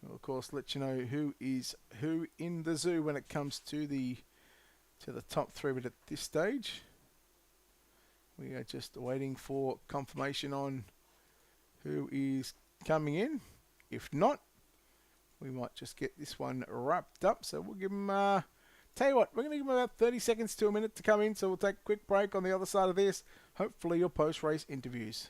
we'll of course let you know who is who in the zoo when it comes to the top 3. But at this stage, we are just waiting for confirmation on who is coming in. If not, we might just get this one wrapped up. So we'll give them, tell you what, we're going to give them about 30 seconds to a minute to come in. So we'll take a quick break on the other side of this. Hopefully your post-race interviews.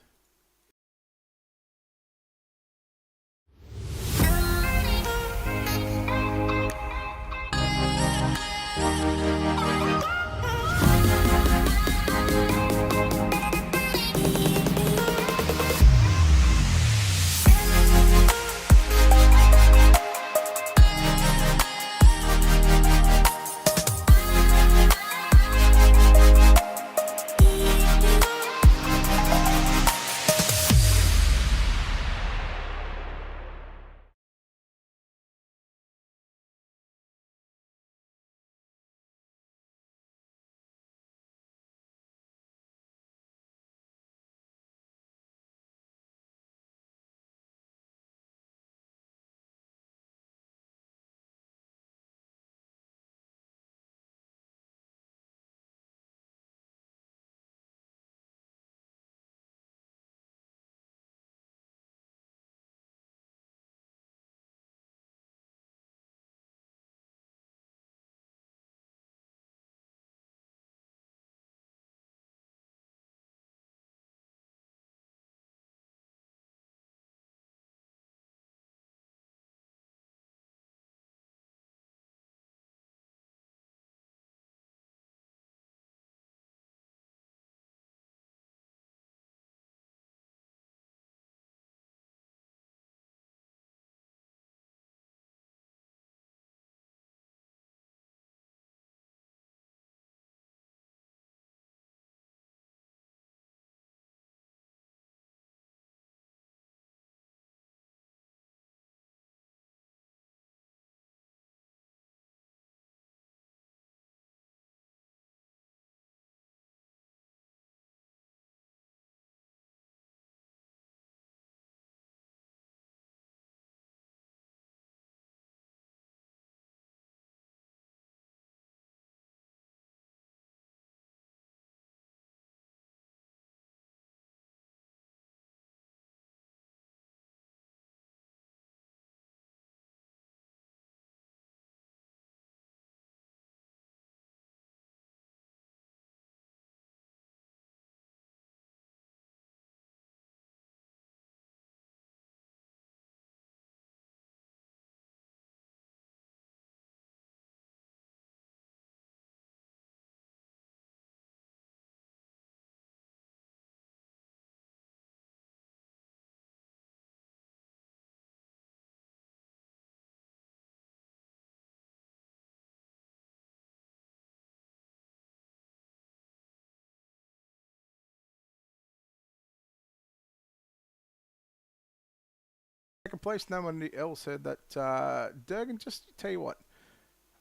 Second place, no one else heard that. Durgan, just tell you what,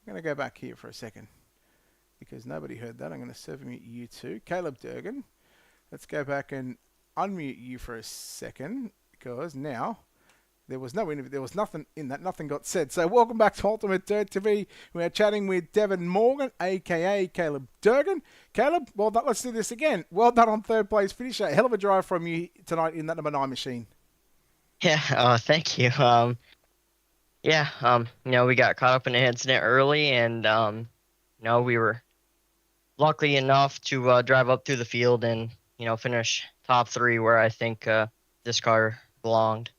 I'm going to go back here for a second because nobody heard that. I'm going to serve mute you too. Caleb Durgan, let's go back and unmute you for a second because now there was no interview. There was nothing in that. Nothing got said. So welcome back to Ultimate Dirt TV. We are chatting with Devin Morgan, a.k.a. Caleb Durgan. Caleb, well done. Let's do this again. Well done on third place finish. A hell of a drive from you tonight in that number 9 machine. Yeah, thank you. We got caught up in an incident early, and we were lucky enough to drive up through the field and finish top 3 where I think this car belonged.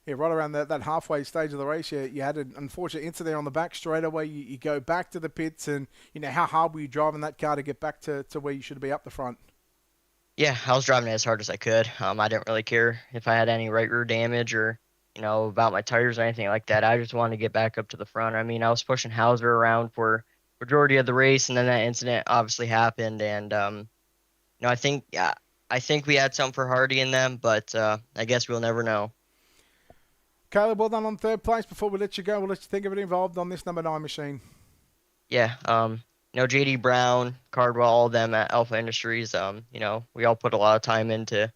Yeah, right around that halfway stage of the race, you had an unfortunate incident there on the back straight away. You go back to the pits, and how hard were you driving that car to get back to where you should be up the front? Yeah, I was driving it as hard as I could. I didn't really care if I had any right rear damage or about my tires or anything like that. I just wanted to get back up to the front. I mean, I was pushing Hauser around for majority of the race, and then that incident obviously happened, and I think we had something for Hardy in them, but I guess we'll never know. Caleb, well done on third place. Before we let you go, we'll let you think of it involved on this number 9 machine. Yeah, JD Brown, Cardwell, all of them at Alpha Industries, we all put a lot of time in to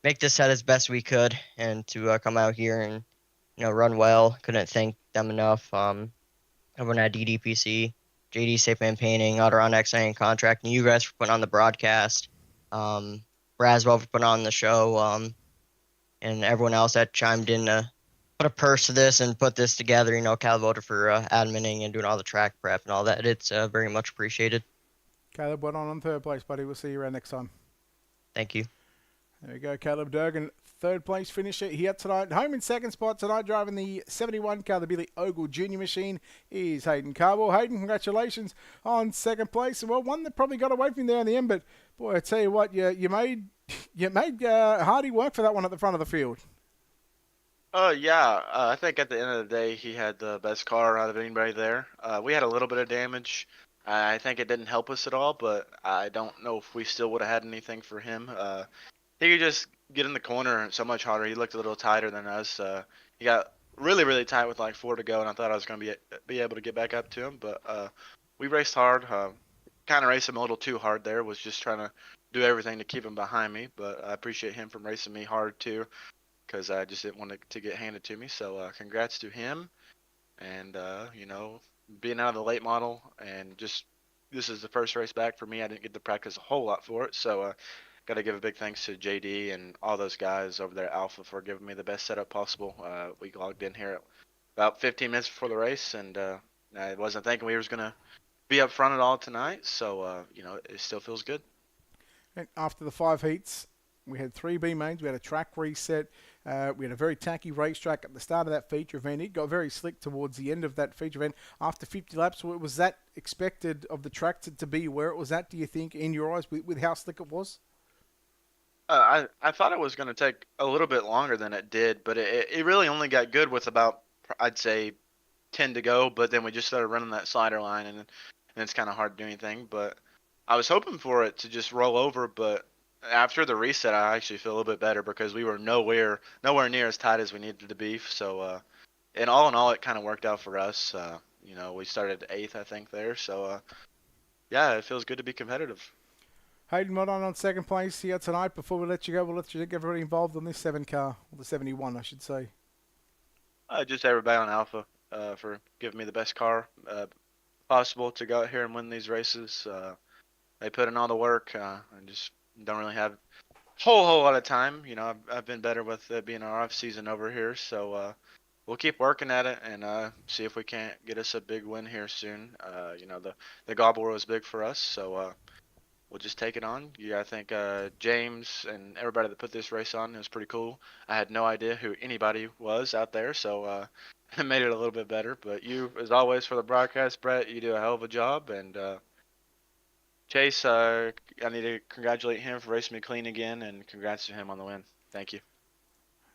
make this set as best we could and to come out here and, run well. Couldn't thank them enough. Everyone at DDPC, JD Safe Man Painting, Autoron XIN Contract, and you guys for putting on the broadcast. Braswell for putting on the show, and everyone else that chimed in to put a purse to this and put this together. Cal voted for adminning and doing all the track prep and all that. It's very much appreciated. Caleb, well done on third place, buddy. We'll see you around next time. Thank you. There we go, Caleb Durgan, third place finisher here tonight. Home in second spot tonight, driving the 71 car, the Billy Ogle Junior machine, is Hayden Carwell. Hayden, congratulations on second place. Well, one that probably got away from you there in the end, but boy, I tell you what, you made Hardy work for that one at the front of the field. I think at the end of the day, he had the best car out of anybody there. We had a little bit of damage. I think it didn't help us at all, but I don't know if we still would have had anything for him. He could just get in the corner so much harder. He looked a little tighter than us. He got really, really tight with like 4 to go, and I thought I was going to be able to get back up to him. But we raced hard. Kind of raced him a little too hard there. Was just trying to do everything to keep him behind me. But I appreciate him for racing me hard too, because I just didn't want it to get handed to me. So congrats to him. And, being out of the late model and just this is the first race back for me. I didn't get to practice a whole lot for it. So got to give a big thanks to JD and all those guys over there at Alpha for giving me the best setup possible. We logged in here at about 15 minutes before the race, and I wasn't thinking we was going to be up front at all tonight. So, it still feels good. And after the 5 heats, we had 3 B mains. We had a track reset. We had a very tacky racetrack at the start of that feature event. It got very slick towards the end of that feature event. After 50 laps, was that expected of the track to be where it was at, do you think, in your eyes, with how slick it was? I thought it was going to take a little bit longer than it did, but it really only got good with about, I'd say, 10 to go. But then we just started running that slider line, and it's kind of hard to do anything. But I was hoping for it to just roll over, but after the reset, I actually feel a little bit better because we were nowhere near as tight as we needed to be. So, and all in all, it kind of worked out for us. We started 8th, I think, there. So, it feels good to be competitive. Hayden, well done on second place here tonight. Before we let you go, we'll let you get everybody involved on this 7 car, or the 71, I should say. Just everybody on Alpha for giving me the best car possible to go out here and win these races. They put in all the work. I just don't really have a whole lot of time. I've been better with it being our off season over here, so we'll keep working at it and see if we can't get us a big win here soon. The Gobble was big for us, so we'll just take it on. I think James and everybody that put this race on is pretty cool. I had no idea who anybody was out there, so it made it a little bit better. But you, as always, for the broadcast, Brett, you do a hell of a job. And Chase, I need to congratulate him for racing me clean again, and congrats to him on the win. Thank you.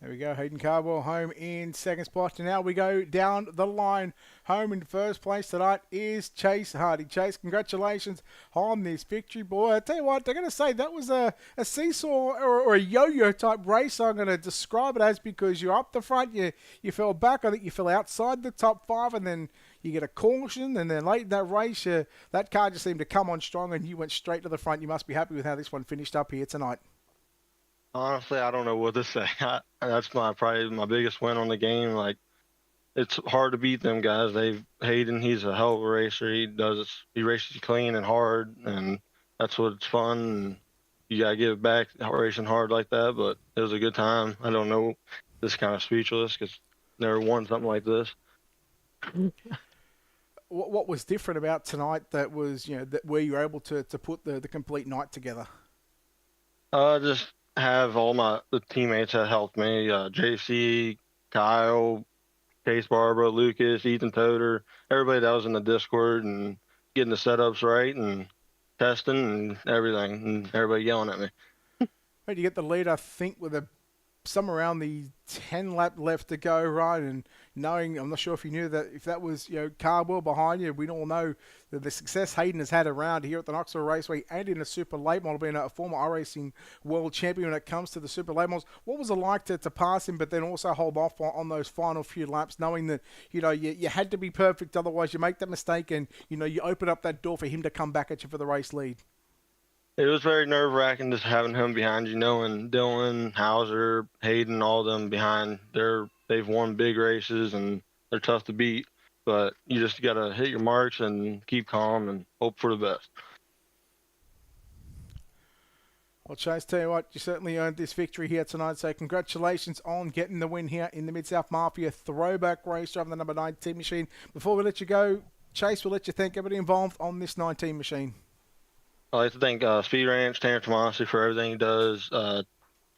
There we go, Hayden Cardwell home in second spot. And now we go down the line. Home in first place tonight is Chase Hardy. Chase, congratulations on this victory, boy. I tell you what, they're going to say that was a seesaw or a yo-yo type race, I'm going to describe it as, because you're up the front, you fell back. I think you fell outside the top 5, and then you get a caution, and then late in that race, that car just seemed to come on strong, and you went straight to the front. You must be happy with how this one finished up here tonight. Honestly, I don't know what to say. That's probably my biggest win on the game. Like, it's hard to beat them guys. Hayden, he's a hell of a racer. He races clean and hard, and that's what's fun. And you gotta give it back racing hard like that. But it was a good time. I don't know, just kind of speechless because never won something like this. What was different about tonight that was, where you were able to put the complete night together? Just have all the teammates that helped me, JC, Kyle, Case Barbara, Lucas, Ethan Toter, everybody that was in the Discord and getting the setups right and testing and everything, and everybody yelling at me. You get the lead, I think, with somewhere around the 10 lap left to go, right? And knowing, I'm not sure if you knew that, if that was, Cardwell behind you, we all know that the success Hayden has had around here at the Knoxville Raceway and in a super late model, being a former iRacing world champion when it comes to the super late models. What was it like to pass him, but then also hold off on those final few laps, knowing that, you had to be perfect, otherwise you make that mistake and, you open up that door for him to come back at you for the race lead? It was very nerve-wracking just having him behind you, knowing Dylan, Hauser, Hayden, all them behind. They've won big races, and they're tough to beat. But you just got to hit your marks and keep calm and hope for the best. Well, Chase, tell you what, you certainly earned this victory here tonight, so congratulations on getting the win here in the MidSouth Mafia throwback race, driving the number 19 machine. Before we let you go, Chase, we'll let you thank everybody involved on this 19 machine. I'd like to thank Speed Ranch, Terrence Tomasi for everything he does,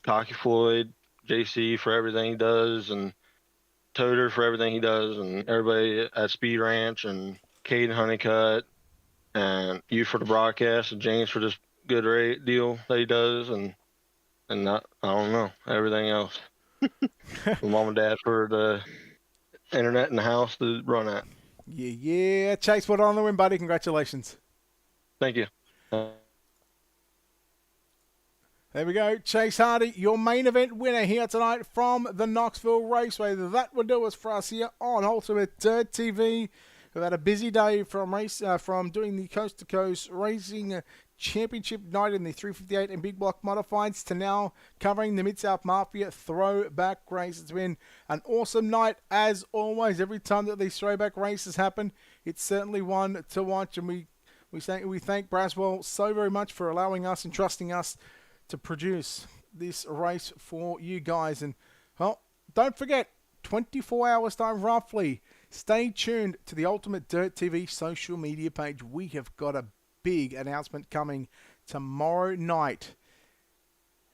Cocky Floyd, JC for everything he does, and Toter for everything he does, and everybody at Speed Ranch, and Caden Honeycutt, and you for the broadcast, and James for this good deal that he does, and I don't know, everything else. Mom and Dad for the internet in the house to run at. Yeah. Chase, well done on the win, buddy. Congratulations. Thank you. There we go. Chase Hardy, your main event winner here tonight from the Knoxville Raceway. That will do us for us here on Ultimate Dirt TV. We've had a busy day from doing the Coast to Coast Racing Championship night in the 358 and Big Block Modifieds to now covering the MidSouth Mafia throwback race. It's been an awesome night as always. Every time that these throwback races happen, it's certainly one to watch, and we thank Braswell so very much for allowing us and trusting us to produce this race for you guys. And, well, don't forget, 24 hours time roughly, stay tuned to the Ultimate Dirt TV social media page. We have got a big announcement coming tomorrow night.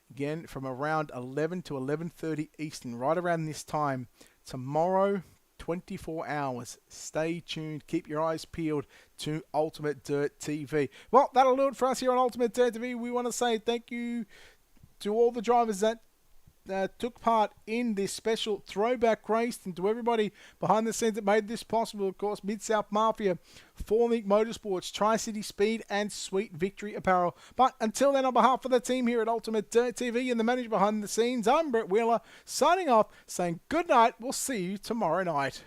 Again, from around 11 to 11:30 Eastern, right around this time. Tomorrow, 24 hours. Stay tuned. Keep your eyes peeled to Ultimate Dirt TV. Well, that'll do it for us here on Ultimate Dirt TV. We want to say thank you to all the drivers that took part in this special throwback race, and to everybody behind the scenes that made this possible. Of course, MidSouth Mafia, Formic Motorsports, Tri-City Speed, and Sweet Victory Apparel. But until then, on behalf of the team here at Ultimate Dirt TV and the manager behind the scenes, I'm Brett Wheeler, signing off, saying good night. We'll see you tomorrow night.